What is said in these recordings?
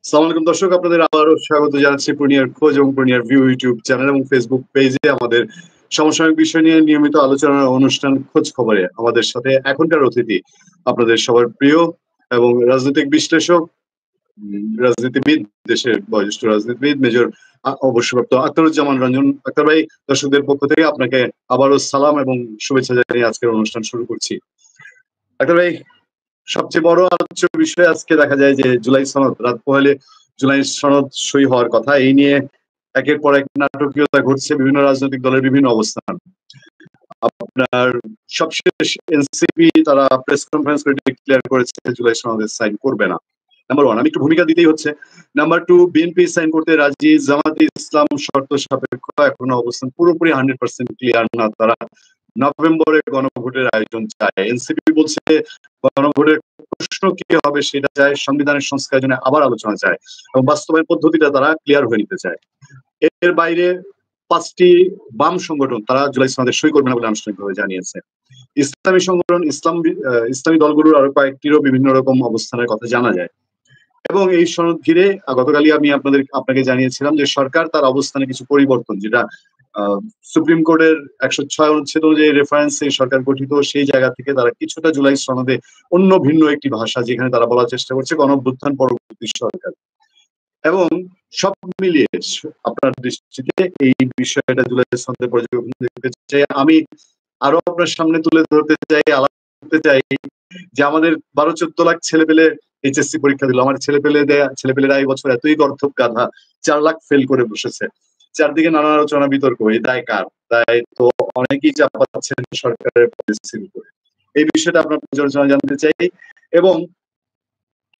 সালাম আলাইকুম দর্শক, আপনাদের আবারও স্বাগত জানাচ্ছি পূর্ণিয়ার খোঁজ এবং পূর্ণিয়ার ভিউ ইউটিউব চ্যানেল এবং ফেসবুক পেজে আমাদের সমসাময়িক বিষয় নিয়ে নিয়মিত আলোচনার অনুষ্ঠান খোঁজ খবরে। আমাদের সাথে এখনকার অতিথি আপনাদের সবার প্রিয় এবং রাজনৈতিক বিশ্লেষক, রাজনীতিবিদ, দেশের বয়োজ্যেষ্ঠ রাজনীতিবিদ মেজর অবসরপ্রাপ্ত আখতারুজ্জামান রঞ্জন। আখতার ভাই, দর্শকদের পক্ষ থেকে আপনাকে আবারও সালাম এবং শুভেচ্ছা জানিয়ে আজকের অনুষ্ঠান শুরু করছি। আখতার ভাই, সবচেয়ে বড় আলোচ্য বিষয় আজকে দেখা যায় যে জুলাই সনদ, রাত পোহালে জুলাই সনদ সই হওয়ার কথা। এই নিয়ে একের পর এক নাটকীয়তা ঘটছে, বিভিন্ন রাজনৈতিক দলের বিভিন্ন অবস্থান। আপনার সবশেষ এনসিপি তারা প্রেস কনফারেন্স করে ডিক্লেয়ার করেছে জুলাই সনদে সাইন করবে না। নাম্বার ওয়ান, আমি একটু ভূমিকা দিতেই হচ্ছে। নাম্বার টু, বিএনপি সাইন করতে রাজি, জামাতে ইসলাম শর্ত সাপেক্ষ, এখনো অবস্থান পুরোপুরি 100% ক্লিয়ার না। তারা নভেম্বরে গণভোটের আয়োজন চায়। এনসিপি বলছে গণভোটের প্রশ্ন কি হবে সেটা চায়, সংবিধানের সংস্কারের জন্য আবার আলোচনা চায় এবং বাস্তবায়ন পদ্ধতিটা তারা ক্লিয়ার হয়ে নিতে চায়। এর বাইরে 5টি বাম সংগঠন তারা জুলাই সনদে সই করবে না বলে আনুষ্ঠানিকভাবে জানিয়েছে। ইসলামী সংগঠন, ইসলামী দলগুলোর আরো কয়েকটিরও বিভিন্ন রকম অবস্থানের কথা জানা যায়। এবং এই সনদ ঘিরে গতকালই আমি আপনাকে জানিয়েছিলাম যে সরকার তার অবস্থানে কিছু পরিবর্তন, যেটা সুপ্রিম কোর্টের 106 অনুচ্ছেদ অনুযায়ী রেফারেন্সে সরকার গঠিত, সেই জায়গা থেকে তারা কিছুটা জুলাই সনদে অন্য ভিন্ন একটি ভাষা, যেখানে তারা বলার চেষ্টা করছে গণঅভ্যুত্থান পরবর্তী সরকার। এবং সব মিলিয়ে আপনার দৃষ্টিতে এই বিষয়টা জুলাই সনদে পর্যবেক্ষণ দেখতে চাই। আমি আরো আপনার সামনে তুলে ধরতে চাই, আলাপ করতে চাই যে আমাদের 12-14 লাখ ছেলেপেলে এইচএসসি পরীক্ষা দিল। আমার ছেলেপেলেরা এই বছর এতই গর্ধব গাধা, 4 লাখ ফেল করে বসেছে। চারদিকে নানা আলোচনা বিতর্ক, এই দায় কার? দায় তো অনেকেই চাপাচ্ছেন সরকারের পলিসির উপরে। এই বিষয়টা আপনার পর্যালোচনা জানতে চাই। এবং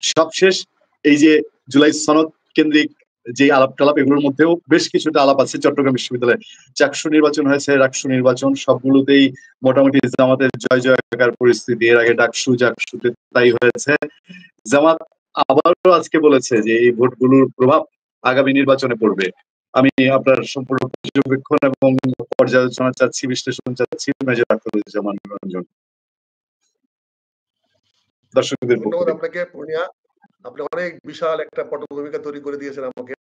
সবশেষ, এই যে জুলাই সনদ কেন্দ্রিক যে আলাপ টালাপ, এগুলোর মধ্যেও বেশ কিছুটা আলাপ আছে। চট্টগ্রাম বিশ্ববিদ্যালয়ে চাকসু নির্বাচন হয়েছে, রাকসু নির্বাচন, সবগুলোতেই মোটামুটি জামাতের জয় জয়কার পরিস্থিতি। এর আগে ডাকসু জাকসুতে তাই হয়েছে। জামাত আবারও আজকে বলেছে যে এই ভোটগুলোর প্রভাব আগামী নির্বাচনে পড়বে। আমি আপনার সম্পূর্ণ পর্যবেক্ষণ এবং পর্যালোচনা চাচ্ছি, বিশ্লেষণ চাচ্ছি মেজর আখতারুজ্জামান রঞ্জন, দর্শকদের পক্ষ ধন্যবাদ থেকে। আপনাকে পূর্ণিয়া। আপনি অনেক বিশাল একটা পটভূমিকা তৈরি করে দিয়েছেন আমাকে।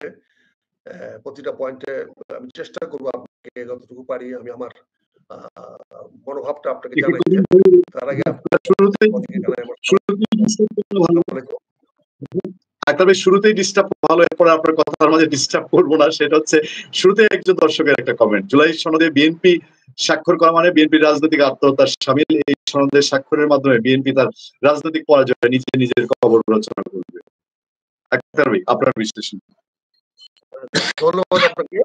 প্রতিটা পয়েন্টে আমি চেষ্টা করবো আপনাকে যতটুকু পারি আমি আমার মনোভাবটা আপনাকে জানাইতে। তার আগে শুরুতেই ডিস্টার্ব ভালো, এরপরে আপনার কথার মাঝে ডিস্টার্ব করবো না। সেটা হচ্ছে, শুরুতে একজন দর্শকের একটা কমেন্ট, জুলাই সনদে বিএনপি স্বাক্ষর করা মানে বিএনপি রাজনৈতিক আত্মহত্যার সামিল। এই সনদের স্বাক্ষরের মাধ্যমে বিএনপি তার রাজনৈতিক পরাজয় নিজের কবর রচনা করবে। আখতার ভাই, আপনার বিশ্লেষণ। ধন্যবাদ আপনাকে।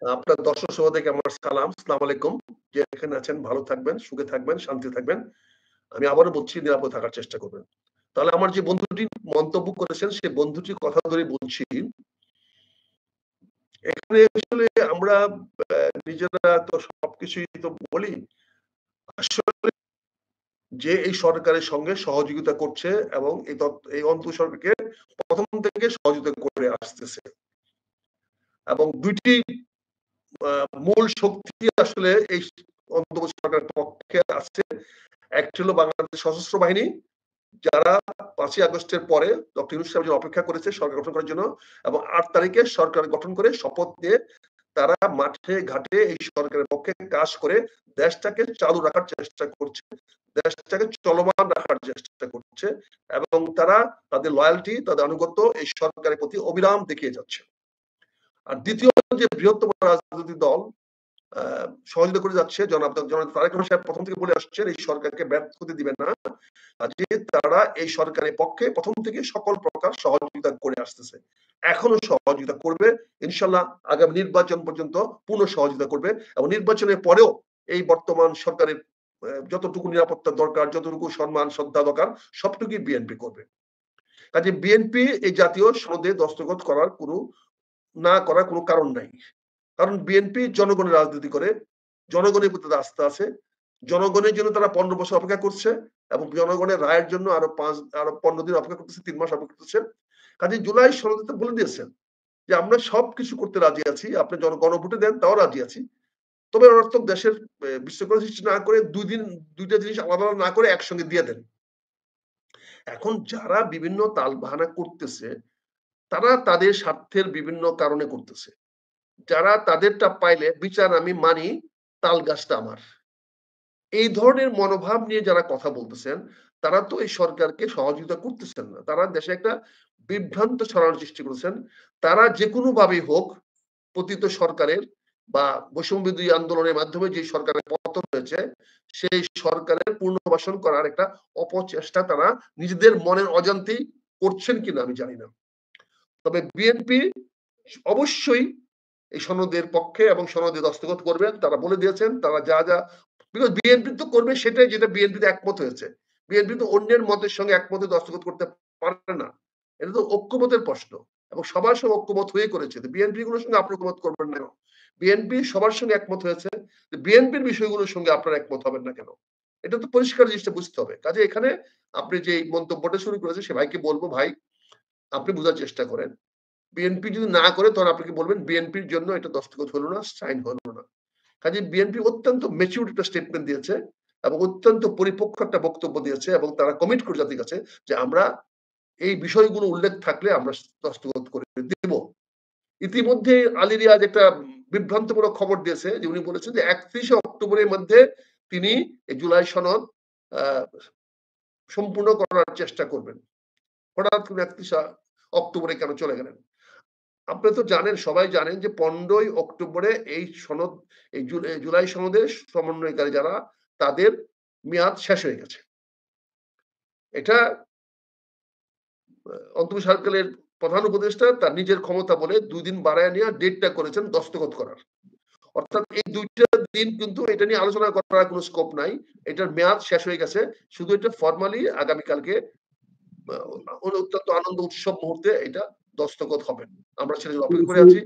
আপনার দর্শক সহোদরকে আমার সালাম, আসসালামু আলাইকুম। যেখানে আছেন ভালো থাকবেন, সুখে থাকবেন, শান্তি থাকবেন। আমি আবারও বলছি, নিরাপদ থাকার চেষ্টা করবেন। তাহলে আমার যে বন্ধুটি মন্তব্য করেছেন সেই বন্ধুটির কথা ধরে বলছি, এখানে আসলে আমরা নিজেরা তো সবকিছুই তো বলি, আসলে যে এই সরকারের সঙ্গে সহযোগিতা করছে এবং এই অন্তঃসরকারকে প্রথম থেকে সহযোগিতা করে আসতেছে, এবং দুইটি মূল শক্তি আসলে এই অন্তর্বর্তী সরকারের পক্ষে আছে। একটি হলো বাংলাদেশ সশস্ত্র বাহিনী, যারা 5ই আগস্টের পরে ডক্টর ইউনূস সাহেব অপেক্ষা করেছে সরকার গঠন করার জন্য, এবং 8 তারিখে সরকার গঠন করে শপথ নিয়ে তারা মাঠে ঘাটে এই সরকারের পক্ষে কাজ করে দেশটাকে চালু রাখার চেষ্টা করছে, দেশটাকে চলমান রাখার চেষ্টা করছে, এবং তারা তাদের লয়ালটি, তাদের আনুগত্য এই সরকারের প্রতি অবিরাম দেখিয়ে যাচ্ছে। আর দ্বিতীয় যে বৃহত্তম রাজনৈতিক দল সহযোগিতা করে যাচ্ছে, জনাব তারেক রহমান সাহেব প্রথম থেকে বলে আসছেন এই সরকারকে ব্যর্থ হতে দিবেন না, যে তারা এই সরকারের পক্ষে প্রথম থেকে সকল প্রকার সহযোগিতা করে আসতেছে, এখনো সহযোগিতা করবে ইনশাল্লাহ, আগামী নির্বাচন পর্যন্ত পূর্ণ সহযোগিতা করবে, এবং নির্বাচনের পরেও এই বর্তমান সরকারের যতটুকু নিরাপত্তা দরকার, যতটুকু সম্মান শ্রদ্ধা দরকার, সবটুকুই বিএনপি করবে। কাজে বিএনপি এই জাতীয় সনদে দস্তখত করার কোনো কারণ নাই। কারণ বিএনপি জনগণের রাজনীতি করে, জনগণের প্রতি আস্থা আছে, জনগণের জন্য তারা 15 বছর অপেক্ষা করছে, এবং জনগণের রায়ের জন্য আরো 15 দিন অপেক্ষা করতেছে, 3 মাস অপেক্ষা করতেছে। কাজে জুলাই সনদে বলে দিয়েছেন যে আমরা সবকিছু করতে রাজি আছি, আপনি গণভোটে দেন তাও রাজি আছি, তবে অনর্থক দেশের বিশৃঙ্খলা সৃষ্টি না করে দুইটা জিনিস আলাদা না করে একসঙ্গে দিয়ে দেন। এখন যারা বিভিন্ন তাল বাহানা করতেছে, তারা তাদের স্বার্থের বিভিন্ন কারণে করতেছে। যারা তাদেরটা পাইলে বিচার আমি মানি, তাল গাছটা আমার। এই ধরনের মনোভাব নিয়ে যারা কথা বলতেছেন, তারা তো এই সরকারকে সহযোগিতা করতেছেন না। তারা দেশে একটা বিভ্রান্ত ছড়ানোর সৃষ্টি করেছেন। তারা যেকোনো ভাবেই হোক পতিত সরকারের বা বৈষম্যবিরোধী আন্দোলনের মাধ্যমে যে সরকারের পতন হয়েছে, সেই সরকারের পুনর্বাসন করার একটা অপচেষ্টা তারা নিজেদের মনের অজান্তেই করছেন কিনা আমি জানি না। তবে বিএনপি অবশ্যই এই সনদের পক্ষে এবং সনদে দস্তখত করবেন। তারা বলে দিয়েছেন তারা যা যা বিকজ বিএনপি তো করবে সেটাই যেটা বিএনপিতে একমত হয়েছে। বিএনপি তো অন্যের মতের সঙ্গে একমতে দস্তখত করতে পারে না। এটা তো ঐক্যমতের প্রশ্ন এবং সবার সঙ্গে ঐক্যমত হয়ে করেছে। বিএনপি গুলোর সঙ্গে আপনি ঐক্যমত করবেন না। বিএনপি সবার সঙ্গে একমত হয়েছে। বিএনপির বিষয়গুলোর সঙ্গে আপনারা একমত হবেন না কেন? এটা তো পরিষ্কার জিনিসটা বুঝতে হবে। কাজে এখানে আপনি যে মন্তব্যটা শুরু করেছেন সে ভাইকে বলবো, ভাই আপনি বোঝার চেষ্টা করেন। বিএনপি যদি না করে তখন আপনাকে বলবেন বিএনপির জন্য এটা দস্তখত হলো না, সাইন হলো না। কাজে বিএনপি অত্যন্ত ম্যাচিউরড একটা স্টেটমেন্ট দিয়েছে এবং অত্যন্ত পরিপক্ক একটা বক্তব্য দিয়েছে এবং তারা কমিট করে জাতির কাছে যে আমরা এই বিষয়গুলো উল্লেখ থাকলে আমরা দস্তখত করে দেব। ইতিমধ্যে আলী রিয়াজ একটা বিভ্রান্তমূলক খবর দিয়েছে যে উনি বলেছেন যে 31শে অক্টোবরের মধ্যে তিনি এই জুলাই সনদ সম্পূর্ণ করার চেষ্টা করবেন। হঠাৎ করে 31শে অক্টোবরে কেন চলে গেলেন? আপনি তো জানেন, সবাই জানেন যে 15ই অক্টোবরে এই সনদ, এই জুলাই সনদের সমন্বয়কারী যারা, তাদের মেয়াদ শেষ হয়ে গেছে। এটা অন্তর্বর্তী সরকারের প্রধান উপদেষ্টা তার নিজের ক্ষমতা বলে 2 দিন বাড়ায় নিয়ে ডেটটা করেছেন দস্তখত করার। অর্থাৎ এই 2টা দিন কিন্তু এটা নিয়ে আলোচনা করার কোনো স্কোপ নাই। এটার মেয়াদ শেষ হয়ে গেছে। শুধু এটা ফরমালি আগামীকালকে অত্যন্ত আনন্দ উৎসব মুহূর্তে এটা দস্তখত হবে। আমরা সেটা অপেক্ষা করে আছি।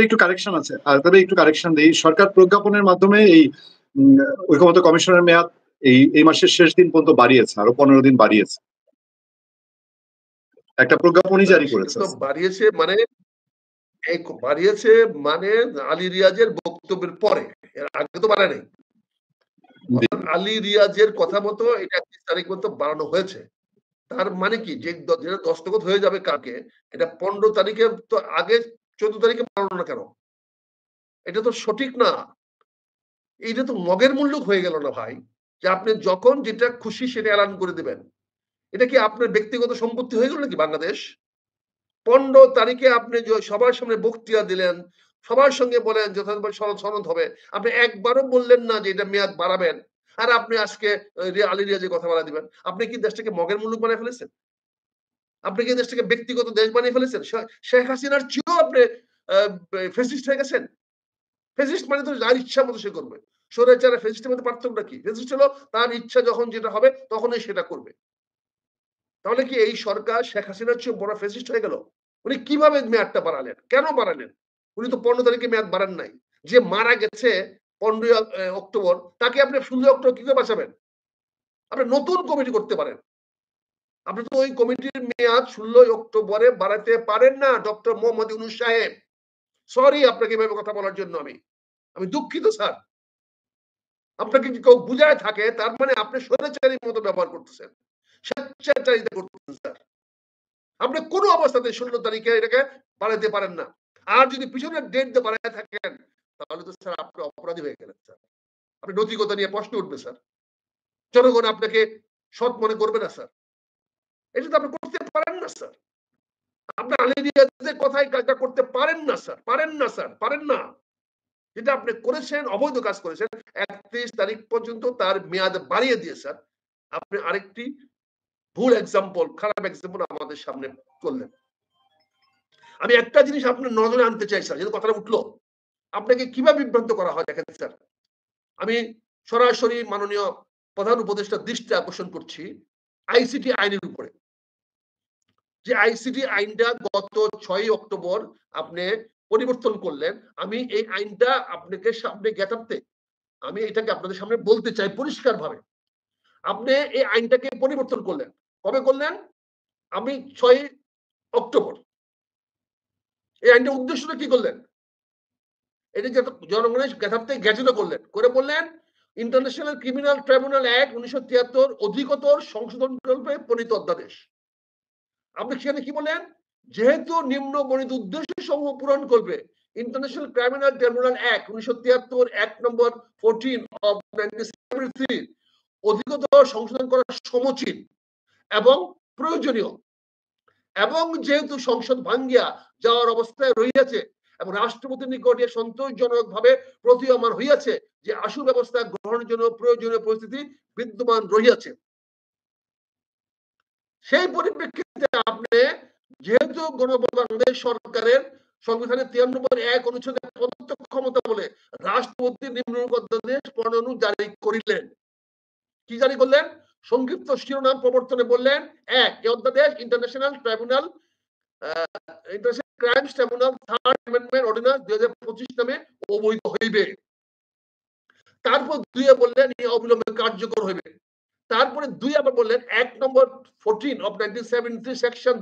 একটু কারেকশন আছে, তবে একটু কারেকশন দেই। সরকার প্রজ্ঞাপনের মাধ্যমে এই ঐকমত্য কমিশনের মেয়াদ এই মাসের শেষ দিন পর্যন্ত বাড়িয়েছে, আরো 15 দিন বাড়িয়েছে। একটা প্রজ্ঞাপনই জারি করেছে। বাড়িয়েছে মানে বাড়িয়েছে মানে আলী রিয়াজের বক্তব্যের পরে, এর আগে তো বাড়ায় নাই। আলী রিয়াজের কথা মতো এটা 31 তারিখ পর্যন্ত বাড়ানো হয়েছে। তার মানে কি যে যেটা দস্তখত হয়ে যাবে কালকে, এটা 15 তারিখে তো আগে 14 তারিখে বাড়ানো না কেন? এটা তো সঠিক না। এইটা তো মগের মুল্লুক হয়ে গেল না ভাই, যে আপনি যখন যেটা খুশি সেটা এলান করে দিবেন। এটা কি আপনার ব্যক্তিগত সম্পত্তি হয়ে গেল নাকি বাংলাদেশ? 15 তারিখে আপনি সবার সামনে বক্তৃতা দিলেন, সবার সঙ্গে বলেন যথাযথ সনদ হবে। আপনি একবারও বললেন না যে এটা মেয়াদ বাড়াবেন। আর আপনি আজকে আলী রিয়াজের কথা বলা দিবেন। আপনি কি দেশটাকে মগের মুল্লুক বানিয়ে ফেলেছেন? আপনি কি দেশটাকে ব্যক্তিগত দেশ বানিয়ে ফেলেছেন? শেখ হাসিনার চেয়েও আপনি ফ্যাসিস্ট হয়ে গেছেন। ফ্যাসিস্ট মানে তো যার ইচ্ছা মতো সে করবে। স্বৈরাচার আর ফ্যাসিস্টের মধ্যে পার্থক্যটা কি? ফ্যাসিস্ট হলো তার ইচ্ছা যখন যেটা হবে তখনই সেটা করবে। তাহলে কি এই সরকার শেখ হাসিনার চেয়ে বড় ফ্যাসিস্ট হয়ে গেল? উনি কিভাবে মেয়াদটা বাড়ালেন? কেন বাড়ালেন? উনি তো 15 তারিখে মেয়াদ বাড়ান নাই। যে মারা গেছে 15 অক্টোবর, তাকে আপনি 16 অক্টোবর কি করে বাঁচাবেন? আপনি নতুন কমিটি করতে পারেন। আপনি তো ওই কমিটির মেয়াদ 16 অক্টোবরে বাড়াতে পারেন না ডক্টর মোহাম্মদ ইউনূস সাহেব। সরি আপনাকে এভাবে কথা বলার জন্য আমি দুঃখিত স্যার। আপনাকে যদি কেউ বুঝায় থাকে তার মানে আপনি স্বৈরাচারীর মতো ব্যবহার করতেছেন। স্বেচ্ছাচারিতা করতেছেন স্যার। আপনি কোন অবস্থাতে 16 তারিখে এটাকে বাড়াইতে পারেন না। আর যদি পিছনের ডেট দিয়ে বাড়ায় থাকেন তাহলে তো স্যার আপনি অপরাধী হয়ে গেলেন স্যার। আপনি নৈতিকতা নিয়ে প্রশ্ন উঠবে স্যার। জনগণ আপনাকে সৎ মনে করবে না স্যার। এটা তো আপনি করতে পারেন না স্যার। আপনি আলী রিয়াজের কথায় কাজটা করতে পারেন না স্যার। পারেন না স্যার, পারেন না। যেটা আপনি করেছেন অবৈধ কাজ করেছেন। 31 তারিখ পর্যন্ত তার মেয়াদ বাড়িয়ে দিয়ে স্যার আপনি আরেকটি ভুল এক্সাম্পল, খারাপ এক্সাম্পল আমাদের সামনে করলেন। আমি একটা জিনিস আপনার নজরে আনতে চাই স্যার, যেহেতু কথাটা উঠলো। আপনাকে কিভাবে বিভ্রান্ত করা হয় দেখেন স্যার। আমি সরাসরি মাননীয় প্রধান উপদেষ্টার দৃষ্টি আকর্ষণ করছি আইসিটি আইনের উপরে। যে আইসিটি আইনটা গত 6 অক্টোবর আপনি পরিবর্তন করলেন। আমি এই আইনটা আপনাকে সামনে জ্ঞাতার্থে আমি এটাকে আপনাদের সামনে বলতে চাই পরিষ্কারভাবে। আপনি এই আইনটাকে পরিবর্তন করলেন। কবে করলেন? আমি 6 অক্টোবর। এই আইনটার উদ্দেশ্যটা কি করলেন? এটা জনগণের জ্ঞাতার্থে জ্ঞাতিত করলেন। করে বললেন ইন্টারন্যাশনাল ক্রিমিনাল ট্রাইব্যুনাল অ্যাক্ট 1973 অধিকতর সংশোধন কল্পে প্রণীত অধ্যাদেশ। আপনি সেখানে কি বলেন, যেহেতু নিম্ন বর্ণিত উদ্দেশ্য সমূহ পূরণ করবে international criminal tribunal act 1973 act number 14 of 1973 অধিকতর সংশোধন করা সমীচীন এবং প্রয়োজনীয়, এবং যেহেতু সংসদ ভাঙ্গিয়া যাওয়ার অবস্থায় রহিয়াছে এবং রাষ্ট্রপতির নিকটে সন্তোষজনক ভাবে প্রতীয়মান হইয়াছে যে আশু ব্যবস্থা গ্রহণের জন্য প্রয়োজনীয় পরিস্থিতি বিদ্যমান রহিয়াছে, সেই পরিপ্রেক্ষিতে আপনি যেহেতু গণপ্রজাতন্ত্রের সরকারের সংবিধানের 93(1) অনুচ্ছেদে প্রদত্ত ক্ষমতা বলে রাষ্ট্রপতি নিম্নরূপ অধ্যাদেশ প্রণয়ন জারি করিলেন। কি জারি করলেন? সংক্ষিপ্ত শিরোনাম প্রবর্তনে বললেন, এক, এই অধ্যাদেশ international tribunal international crimes tribunal third amendment ordinance 2025 নামে অবৈধ হইবে। তারপর দুইয়ে বললেন এই অবিলম্বে কার্যকর হইবে। তারপরে দুই আবার বললেন act number 14 of 1973 section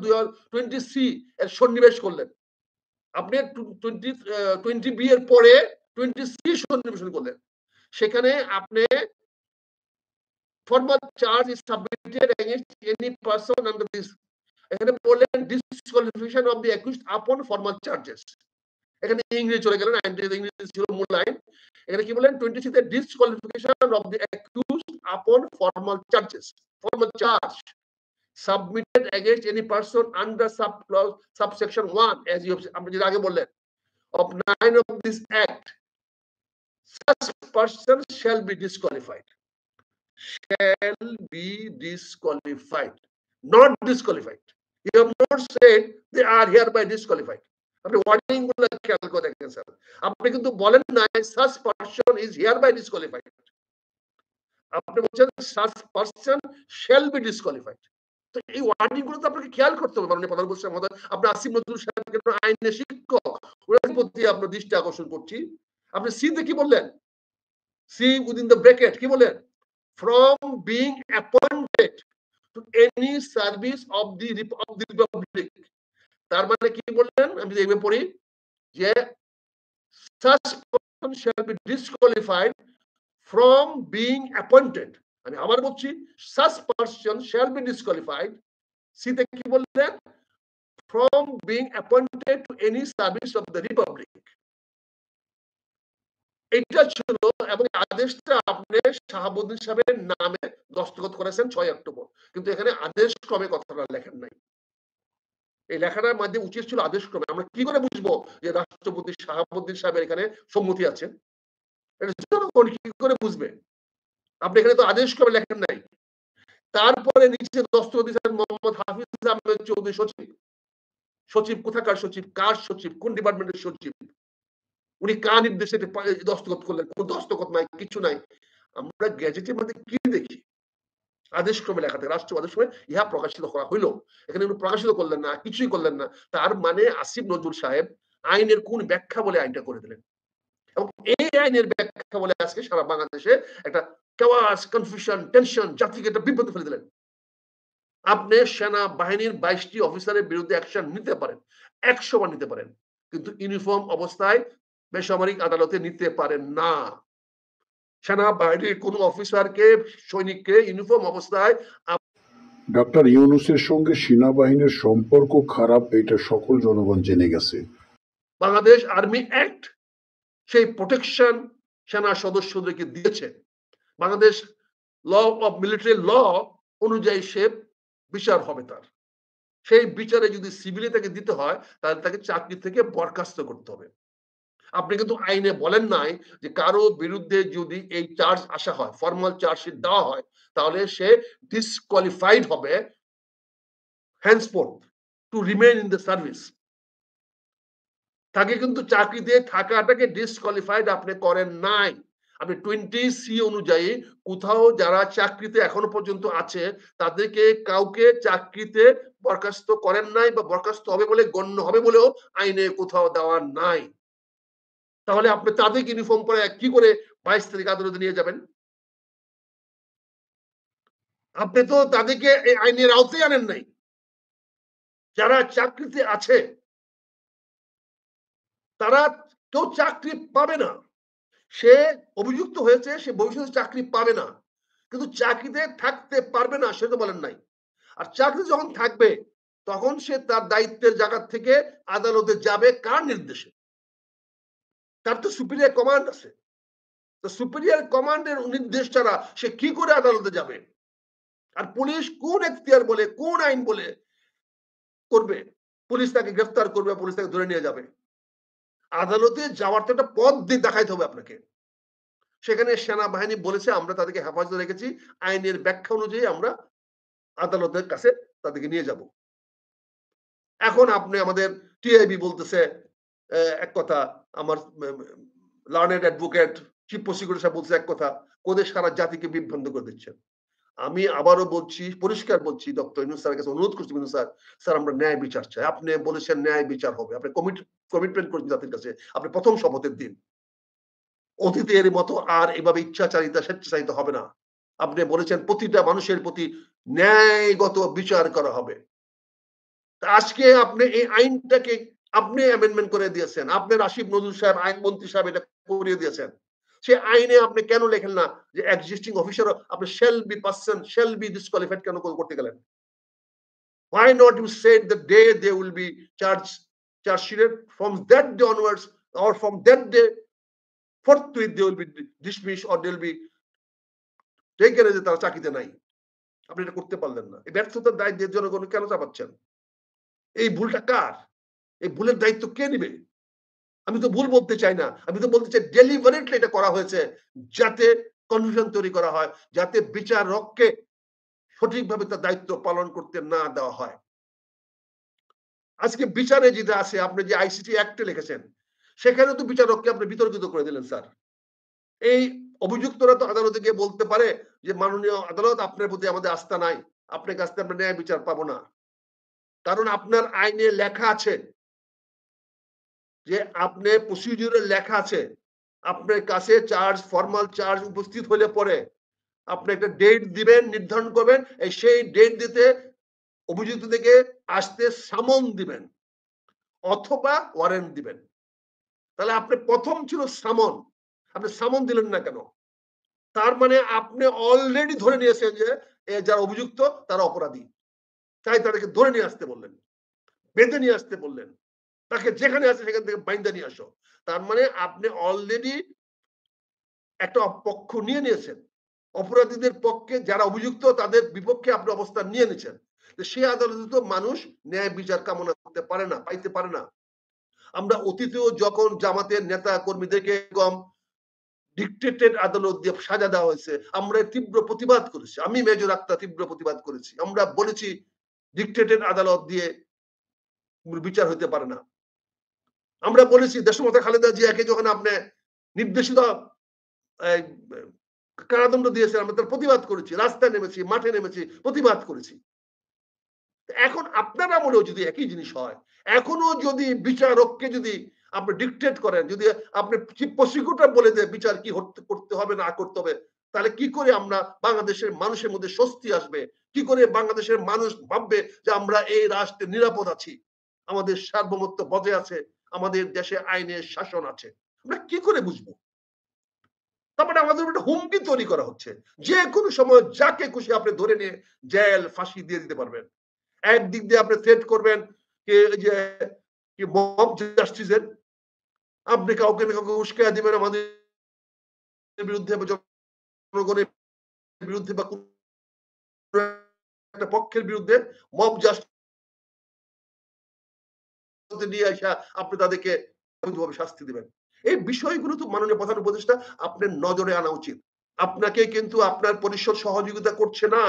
20C এর সন্নিবেশ করলেন। আপনি 20B এর পরে 20C সন্নিবেশ করলেন। সেখানে আপনি formal charge is submitted against any person under this, এখানে বললেন disqualification of the accused upon formal charges। এখানে ইংরেজি চলে গেলেন, ইংরেজি ছিল মূল লাইন। এখানে কি বলেন 20C তে disqualification of the accused upon formal charges, formal charge submitted against any person under subsection 1 as you আপনি যেটা আগে বললেন of 9 of this act, such person shall be disqualified, shall be disqualified, not disqualified. You have not said they are hereby disqualified. আপনি wording গুলো খেয়াল করে দেখেন sir, আপনি কিন্তু বলেন না such person is hereby disqualified, আপনি বলছেন such person shall be disqualified। তো এই ওয়ার্ডিং গুলো তো আপনাকে খেয়াল করতে হবে মাননীয় প্রধান উপদেষ্টা মহোদয়। আপনি আসিফ নজরুল সাহেবকে আইনের শিক্ষক, ওনার প্রতি আপনার দৃষ্টি আকর্ষণ করছি। আপনি সি তে কি বললেন? সি উইদিন দ্য ব্র্যাকেট কি বলেন? from being appointed to any service of the republic। তার মানে কি বললেন? আমি যে এইভাবে পড়ি যে such person shall be disqualified from being appointed। আমি আবার বলছি such person shall be disqualified, সিতে কি বললেন? from being appointed to any service of the republic। এটা ছিল, এবং আদেশটা আপনি শাহাবুদ্দিন সাহেবের নামে দস্তখত করেছেন 6 অক্টোবর, কিন্তু এখানে আদেশ ক্রমে কথাটা লেখেন নাই। এই লেখাটার মধ্যে উচিত ছিল আদেশ ক্রমে। আমরা কি করে বুঝবো যে রাষ্ট্রপতি শাহাবুদ্দিন সাহেবের এখানে সম্মতি আছে? এটা জনগণ কি করে বুঝবে? আপনি এখানে তো আদেশ ক্রমে লেখেন নাই। তারপরে নিচে দস্তখত দিয়েছেন মোহাম্মদ হাফিজ আহমেদ চৌধুরী সচিব। সচিব কোথাকার সচিব? কার সচিব? কোন ডিপার্টমেন্টের সচিব? উনি কার নির্দেশে দস্তখত করলেন? কোন দস্তখত নাই, কিছু নাই। আমরা গ্যাজেটের মধ্যে কি দেখি? আদেশ ক্রমে লেখা থাকে, রাষ্ট্র আদেশ ক্রমে ইহা প্রকাশিত করা হইল। এখানে উনি প্রকাশিত করলেন না, কিছুই করলেন না। তার মানে আসিফ নজরুল সাহেব আইনের কোন ব্যাখ্যা বলে আইনটা করে দিলেন, এবং এই আইনের ব্যাখ্যা বলে আজকে সারা বাংলাদেশে একটা কেওয়াস, কনফিউশন, টেনশন, জাতিকে একটা বিপদে ফেলে দিলেন। আপনি সেনা বাহিনীর 22টি অফিসারের বিরুদ্ধে অ্যাকশন নিতে পারেন, 100 বার নিতে পারেন, কিন্তু ইউনিফর্ম অবস্থায় বেসামরিক আদালতে নিতে পারেন না। সেনাবাহিনীর কোন অফিসারকে, সৈনিককে ইউনিফর্ম অবস্থায় ডক্টর ইউনূসের সঙ্গে সেনাবাহিনীর সম্পর্ক খারাপ, এটা সকল জনগণ জেনে গেছে। বাংলাদেশ আর্মি অ্যাক্ট সেই প্রোটেকশন সেনা সদস্যদেরকে দিয়েছে। Bangladesh law of military law অনুযায়ী সে বিচার হবে তার। সেই বিচারে যদি সিভিলে তাকে দিতে হয় তাহলে তাকে চাকরি থেকে বরখাস্ত করতে হবে। আপনি কিন্তু আইনে বলেন নাই যে কারো বিরুদ্ধে যদি এই চার্জ আসা হয়, ফর্মাল চার্জশিট দেওয়া হয়, তাহলে সে ডিসকোয়ালিফাইড হবে henceforth to remain in the service। তাকে কিন্তু চাকরিতে থাকাটাকে ডিসকোয়ালিফাইড আপনি করেন নাই। আপনি 20C অনুযায়ী কোথাও যারা চাকরিতে এখনো পর্যন্ত আছে তাদেরকে কাউকে চাকরিতে বরখাস্ত করেন নাই, বা বরখাস্ত হবে বলে গণ্য হবে বলেও আইনে কোথাও দেওয়া নাই। তাহলে আপনি তাদেরকে ইউনিফর্ম পরে কি করে 22 তারিখ আদালতে নিয়ে যাবেন? আপনি তো তাদেরকে এই আইনের আওতায় আনেন নাই। যারা চাকরিতে আছে তারা কেউ চাকরি পাবে না, সে অভিযুক্ত হয়েছে, সে ভবিষ্যতে চাকরি পাবে না, কিন্তু চাকরিতে থাকতে পারবে না সে তো বলেন নাই। আর চাকরি যখন থাকবে তখন সে তার দায়িত্বের জায়গা থেকে আদালতে যাবে কার নির্দেশে? তার তো সুপিরিয়র কমান্ড আছে। তো সুপিরিয়র কমান্ডের নির্দেশ ছাড়া সে কি করে আদালতে যাবে? আর পুলিশ কোন এখতিয়ার বলে, কোন আইন বলে করবে পুলিশ তাকে গ্রেফতার করবে, পুলিশ তাকে ধরে নিয়ে যাবে? আদালতে যাওয়ার তো একটা পথ দিয়ে দেখাইতে হবে আপনাকে। সেখানে সেনাবাহিনী বলেছে আমরা তাদেরকে হেফাজতে রেখেছি, আইনের ব্যাখ্যা অনুযায়ী আমরা আদালতের কাছে তাদেরকে নিয়ে যাব। এখন আপনি আমাদের টিআইবি বলতেছে এক কথা, আমার লার্নেড অ্যাডভোকেট চিফ প্রসিকিউটর সাহেব বলছে এক কথা, ওদের সারা জাতিকে বিভ্রান্ত করে দিচ্ছেন। আমি আবারও বলছি, পরিষ্কার বলছি, ডক্টর ইউনূস স্যারের কাছে অনুরোধ করছি, ইউনূস স্যার, স্যার আমরা ন্যায় বিচার চাই। আপনি বলেছেন ন্যায় বিচার হবে, আপনি কমিটমেন্ট করেছেন জাতির কাছে, আপনি প্রথম শপথের দিন। অতীতের মতো আর এভাবে ইচ্ছাচারিতা স্বেচ্ছাচারিতা হবে না। আপনি বলেছেন প্রতিটা মানুষের প্রতি ন্যায়গত বিচার করা হবে। আজকে আপনি এই আইনটাকে আপনি অ্যামেন্ডমেন্ট করে দিয়েছেন, আপনি রাশিদ নজরুল সাহেব আইনমন্ত্রী সাহেব এটা করিয়ে দিয়েছেন। সে আইনে আপনি কেন লেখেন না যে এক্সিস্টিং অফিসার আপনি শ্যাল বি ডিসকোয়ালিফাইড কেন করতে গেলেন? Why not you said the day they will be charge sheeted, from that day onwards or from that day forthwith they will be dismissed or they will be taken as তারা চাকরিতে নাই। আপনি এটা করতে পারলেন না। এই ব্যর্থতার দায় জনগণ কেন চাপাচ্ছেন? এই ভুলটা কার? এই ভুলের দায়িত্ব কে নিবে? আমি তো ভুল বলতে চাই না, আমি তো বলতে চাই ডেলিভারেটলি এটা করা হয়েছে যাতে কনফিউশন তৈরি করা হয়, যাতে বিচারককে সঠিকভাবে তার দায়িত্ব পালন করতে না দেওয়া হয়। আজকে বিচারে যেটা আছে, আপনি যে আইসিটি অ্যাক্টে লিখেছেন সেখানে তো বিচারককে আপনি বিতর্কিত করে দিলেন স্যার। এই অভিযুক্তরা তো আদালতে গিয়ে বলতে পারে যে মাননীয় আদালত আপনার প্রতি আমাদের আস্থা নাই, আপনার কাছ থেকে আমরা ন্যায় বিচার পাবো না। কারণ আপনার আইনে লেখা আছে যে আপনি প্রসিডিউরে লেখা আছে আপনার কাছে ফর্মাল চার্জ উপস্থিত হলে পরে আপনি একটা ডেট দিবেন, নির্ধারণ করবেন, সেই ডেট দিতে অভিযুক্ত থেকে আসতে সামন দিবেন অথবা ওয়ারেন্ট দিবেন। তাহলে আপনি প্রথম ছিল সামন, আপনি সামন দিলেন না কেন? তার মানে আপনি অলরেডি ধরে নিয়েছেন যে যারা অভিযুক্ত তারা অপরাধী, তাই তাদেরকে ধরে নিয়ে আসতে বললেন, বেঁধে নিয়ে আসতে বললেন, তাকে যেখানে আছে সেখান থেকে বাইন্দা নিয়ে আসো। তার মানে আপনি অলরেডি একটা পক্ষ নিয়ে নিয়েছেন, অপরাধীদের পক্ষে যারা অভিযুক্ত তাদের বিপক্ষে আপনি অবস্থান নিয়ে নিয়েছেন। সে আদালতে তো মানুষ ন্যায় বিচার কামনা করতে পারে না, পাইতে পারে না। আমরা অতীতেও যখন জামাতের নেতা কর্মীদেরকে ডিক্টেটেড আদালত দিয়ে সাজা দেওয়া হয়েছে, আমরা তীব্র প্রতিবাদ করেছি। আমি মেজর আক্তার তীব্র প্রতিবাদ করেছি। আমরা বলেছি ডিক্টেটেড আদালত দিয়ে বিচার হইতে পারে না। আমরা বলেছি দেশমাতা খালেদা জিয়াকে যখন আপনি নির্দেশিত কারাদণ্ড দিয়েছেন, আমরা তার প্রতিবাদ করেছি, রাস্তায় নেমেছি, মাঠে নেমেছি, প্রতিবাদ করেছি। এখন আপনার আমলেও যদি একই জিনিস হয়, এখনো যদি বিচারককে যদি আপনি ডিক্টেট করেন, যদি আপনি চিফ প্রসিকিউটর বলে দেন বিচার কি করতে হবে না করতে হবে, তাহলে কি করে আমরা বাংলাদেশের মানুষের মধ্যে স্বস্তি আসবে? কি করে বাংলাদেশের মানুষ ভাববে যে আমরা এই রাষ্ট্রে নিরাপদ আছি, আমাদের সার্বভৌমত্ব বজায় আছে, আমাদের দেশে আইনের শাসন আছে? আমরা কি করে বুঝবো? তারপরে আমাদের একটা হুমকি তৈরি করা হচ্ছে, যে কোনো সময় যাকে খুশি আপনি ধরে নিয়ে জেল ফাঁসি দিয়ে দিতে পারবেন। একদিক দিয়ে আপনি থ্রেট করবেন যে মব জাস্টিসের, আপনি কাউকে না কাউকে উস্কাইয়া দিবেন আমাদের বিরুদ্ধে বা জনগণের বিরুদ্ধে বা কোন একটা পক্ষের বিরুদ্ধে মব জাস্টিস নিয়ে আসা আপনি তাদেরকে শাস্তি দিবেন। এই বিষয়গুলো তো মাননীয় প্রধান উপদেষ্টা আপনার নজরে আনা উচিত। আপনাকে কিন্তু আপনার পরিষদ সহযোগিতা করছে না,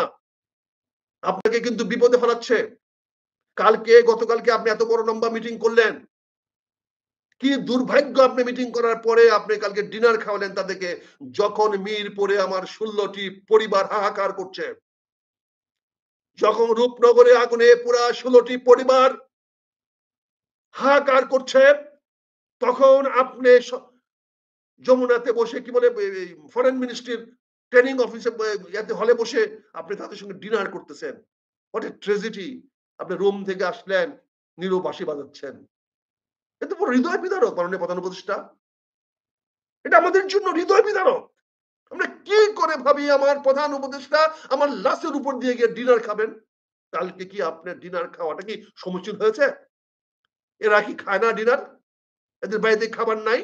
আপনাকে কিন্তু বিপদে ফেলাচ্ছে। গতকালকে আপনি এত বড় লম্বা মিটিং করলেন, কি দুর্ভাগ্য আপনি মিটিং করার পরে আপনি কালকে ডিনার খাওয়ালেন তাদেরকে, যখন মিরপুরে আমার 16টি পরিবার হাহাকার করছে, যখন রূপনগরে আগুনে পুরা 16টি পরিবার হাহাকার করছে, তখন আপনি যমুনাতে বসে কি বলে ফরেন মিনিস্ট্রির ট্রেনিং অফিসে হলে বসে আপনি তাদের সঙ্গে ডিনার করতেছেন। What a tragedy! আপনি রোম থেকে আসলেন, নীরব বাঁশি বাজাচ্ছেন। এত বড় হৃদয় বিদারক মাননীয় প্রধান উপদেষ্টা। এটা আমাদের জন্য হৃদয় বিদারক। আমরা কি করে ভাবি আমার প্রধান উপদেষ্টা আমার লাশের উপর দিয়ে গিয়ে ডিনার খাবেন? কালকে কি আপনার ডিনার খাওয়াটা কি সমীচীন হয়েছে? এরা কি খায় না ডিনার? এদের বাড়িতে খাবার নাই?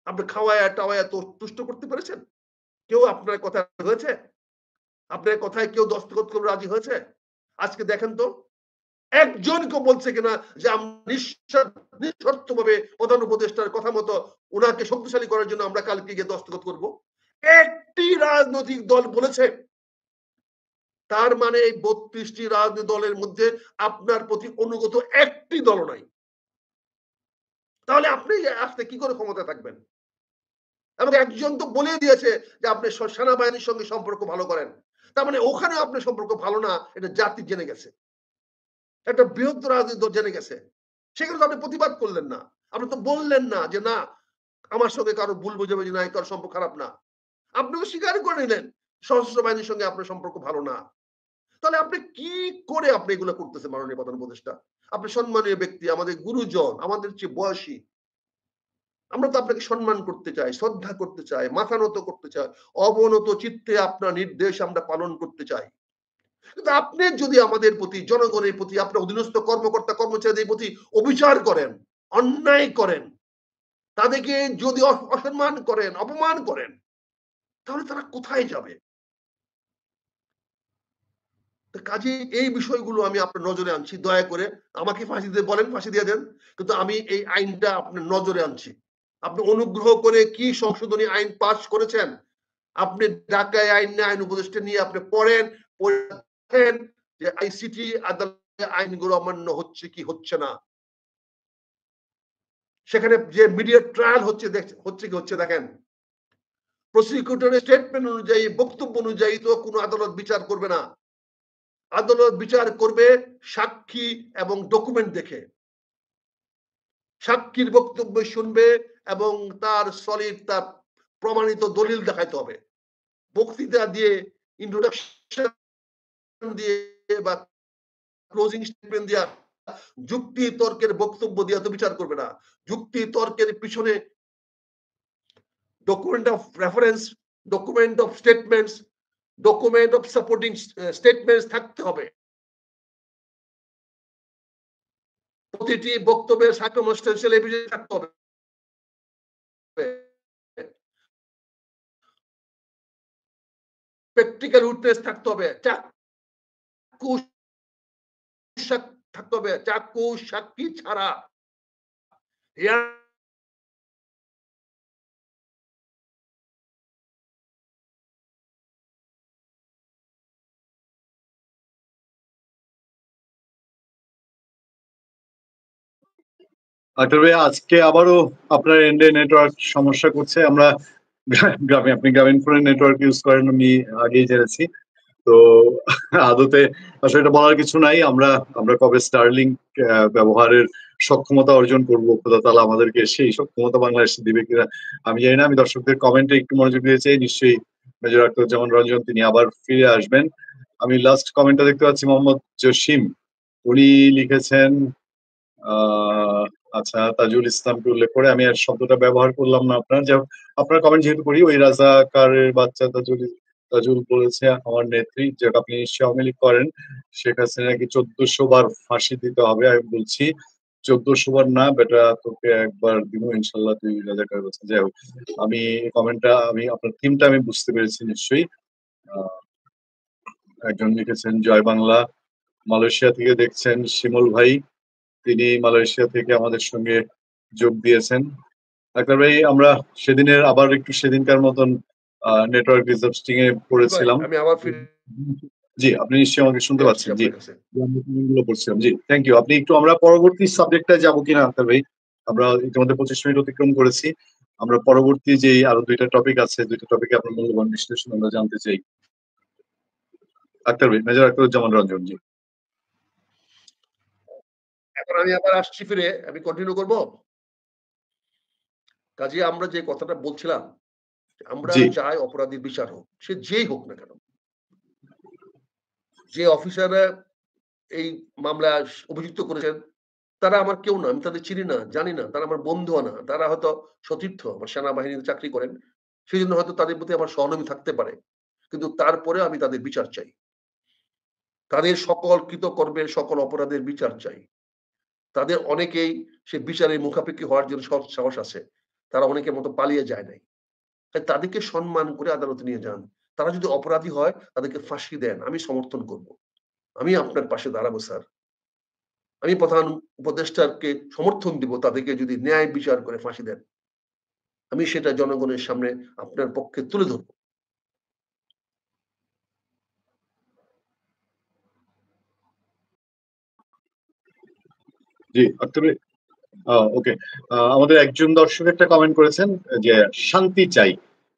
আপনি খাওয়ায়া টাওয়ায়া তুষ্ট করতে পেরেছেন? কেউ আপনার কথা হয়েছে? আপনার কথায় কেউ দস্তখত করে রাজি হয়েছে? আজকে দেখেন তো একজনকে বলছে কিনা যে আমরা নিঃশর্তভাবে প্রধান উপদেষ্টার কথা মতো ওনাকে শক্তিশালী করার জন্য আমরা কালকে গিয়ে দস্তখত করব। একটি রাজনৈতিক দল বলেছে। তার মানে এই ৩২টি রাজনৈতিক দলের মধ্যে আপনার প্রতি অনুগত একটি দল নাই। তাহলে আপনি আজকে কি করে ক্ষমতা থাকবেন? এবং একজন তো বলে দিয়েছে যে আপনি সেনাবাহিনীর সঙ্গে সম্পর্ক ভালো করেন। তার মানে ওখানে আপনার সম্পর্ক ভালো না, এটা জাতি জেনে গেছে। একটা বৃহত্তর রাজনৈতিক দল জেনে গেছে। সেখানে তো আপনি প্রতিবাদ করলেন না। আপনি তো বললেন না যে না আমার সঙ্গে কারো ভুল বোঝাবুঝি নাই, কারো সম্পর্ক খারাপ না। আপনি তো স্বীকার করে নিলেন সশস্ত্র বাহিনীর সঙ্গে আপনার সম্পর্ক ভালো না। তাহলে আপনি কি করে আপনি এগুলো করতেছেন মাননীয় প্রধান উপদেষ্টা? আপনি সম্মানীয় ব্যক্তি, আমাদের গুরুজন, আমাদের চেয়ে বয়সী। আমরা তো আপনাকে সম্মান করতে চাই, শ্রদ্ধা করতে চাই, মাথা নত করতে চাই, অবনত চিত্তে আপনার নির্দেশ আমরা পালন করতে চাই। কিন্তু আপনি যদি আমাদের প্রতি, জনগণের প্রতি, আপনার অধীনস্থ কর্মকর্তা কর্মচারীদের প্রতি অবিচার করেন, অন্যায় করেন, তাদেরকে যদি অসম্মান করেন, অপমান করেন, তাহলে তারা কোথায় যাবে? কাজে এই বিষয়গুলো আমি আপনার নজরে আনছি। দয়া করে আমাকে ফাঁসি দিতে বলেন, ফাঁসি দিয়ে দেন। কিন্তু আমি এই আইনটা আপনার নজরে আনছি। আপনি অনুগ্রহ করে কি সংশোধনী আইন পাস করেছেন? আপনি ঢাকায় আইন উপদেষ্টা নিয়ে আপনি পড়েন, পড়েন যে আইসিটি আদালতে আইনগুলো অমান্য হচ্ছে কি হচ্ছে না। সেখানে যে মিডিয়া ট্রায়াল হচ্ছে কি হচ্ছে দেখেন। প্রসিকিউটরের স্টেটমেন্ট অনুযায়ী, বক্তব্য অনুযায়ী তো কোনো আদালত বিচার করবে না। আদালত বিচার করবে সাক্ষী এবং ডকুমেন্ট দেখে। সাক্ষীর বক্তব্য শুনবে এবং তার সলিড, তার প্রমাণিত দলিল দেখাইতে হবে। বক্তৃতা দিয়ে, ইন্ট্রোডাকশন দিয়ে বা ক্লোজিং স্টেটমেন্ট দিয়া, যুক্তি তর্কের বক্তব্য দিয়ে তো বিচার করবে না। যুক্তি তর্কের পিছনে document of reference, document of statements, document of supporting statements থাকতে হবে। প্রতিটি বক্তব্যের সার্কামস্টেন্সিয়াল এভিডেন্স থাকতে হবে। প্র্যাকটিক্যাল উইটনেস থাকতে হবে। চাক্ষু থাকতে হবে। চাক্ষু সাক্ষী ছাড়া আক্তার ভাই, আজকে আবারও আপনার এন্ডে নেটওয়ার্ক সমস্যা করছে। আমরা আপনি গ্রামীণ ফোনের নেটওয়ার্ক ইউজ করেন আমি আগেই জেনেছি। তো আদতে আসলে এটা বলার কিছু নাই। আমরা আমরা কবে স্টারলিংক ব্যবহারের সক্ষমতা অর্জন করব, খোদা তাআলা আমাদেরকে সেই সক্ষমতা বাংলাদেশে দিবে কিনা আমি জানি না। আমি দর্শকদের কমেন্টে একটু মনোযোগ দিতে চাই। নিশ্চয়ই মেজর আখতারুজ্জামান রঞ্জন তিনি আবার ফিরে আসবেন। আমি লাস্ট কমেন্টটা দেখতে পাচ্ছি মোহাম্মদ জসিম, উনি লিখেছেন আচ্ছা, তাজুল ইসলামকে উল্লেখ করে, আমি আর শব্দটা ব্যবহার করলাম না। আপনার কমেন্ট যেহেতু করি, ওই রাজাকারের বাচ্চা তাজুল বলেছে আমার নেত্রী, যেটা আপনি নিশ্চয়ই আওয়ামী লীগ করেন, শেখ হাসিনাকে 1400 বার ফাঁসি দিতে হবে। আমি বলছি 1400 বার না বেটা, তোকে একবার দিব ইনশাল্লাহ, তুই রাজাকার বলছে। যাই হোক, আমি কমেন্টটা, আমি আপনার থিমটা আমি বুঝতে পেরেছি নিশ্চয়ই। একজন লিখেছেন জয় বাংলা, মালয়েশিয়া থেকে দেখছেন শিমুল ভাই, তিনি মালয়েশিয়া থেকে আমাদের সঙ্গে যোগ দিয়েছেন। ডাক্তার ভাই, আমরা সেদিনের আবার একটু সেদিনকার মতন নেটওয়ার্ক ডিসরাপ্টিং এ পড়েছিলাম। আমি আবার ফিরে জি, আপনি নিশ্চয়ই আমাকে শুনতে পাচ্ছেন। জি, আপনার কাছে। গুলো পড়ছিলাম। জি, থ্যাংক ইউ। আপনি একটু, আমরা পরবর্তী সাবজেক্টটা যাব কিনা ডাক্তার ভাই? আমরা ইতিমধ্যে 25 মিনিট অতিক্রম করেছি। আমরা পরবর্তী যে আরো দুইটা টপিক আছে, দুইটা টপিকে আপনার মূল্যবান বিশ্লেষণ আমরা জানতে চাই। ডাক্তার ভাই, মেজর আখতারুজ্জামান রঞ্জন। জি, এখন আমি আবার আসছি ফিরে, আমি কন্টিনিউ করব। কাজে আমরা যে কথাটা বলছিলাম, আমরা জি, চাই অপরাধীর বিচার হোক, সে যেই হোক না কেন। যে অফিসাররা এই মামলায় অভিযুক্ত করেছেন তারা আমার কেউ না, আমি তাদের চিনি না, জানি না, তারা আমার বন্ধুও না। তারা হয়তো সতীর্থ, আমার সেনাবাহিনীতে চাকরি করেন। সেজন্য হয়তো তাদের প্রতি আমার সহানুভূতি থাকতে পারে। কিন্তু তারপরেও আমি তাদের বিচার চাই। তাদের সকল কৃতকর্মের সকল অপরাধের বিচার চাই। তাদের অনেকেই সে বিচারের মুখাপেক্ষি হওয়ার জন্য সাহস আছে। তারা অনেকের মতো পালিয়ে যায় নাই। তাই তাদেরকে সম্মান করে আদালতে নিয়ে যান। তারা যদি অপরাধী হয় তাদেরকে ফাঁসি দেন। আমি সমর্থন করব। আমি আপনার পাশে দাঁড়াবো স্যার। আমি প্রধান উপদেষ্টাকে সমর্থন দিব তাদেরকে যদি ন্যায় বিচার করে ফাঁসি দেন। আমি সেটা জনগণের সামনে আপনার পক্ষে তুলে ধরব। জি, আক্তার ভাই। ওকে, আমাদের একজন দর্শক একটা কমেন্ট করেছেন যে শান্তি চাই।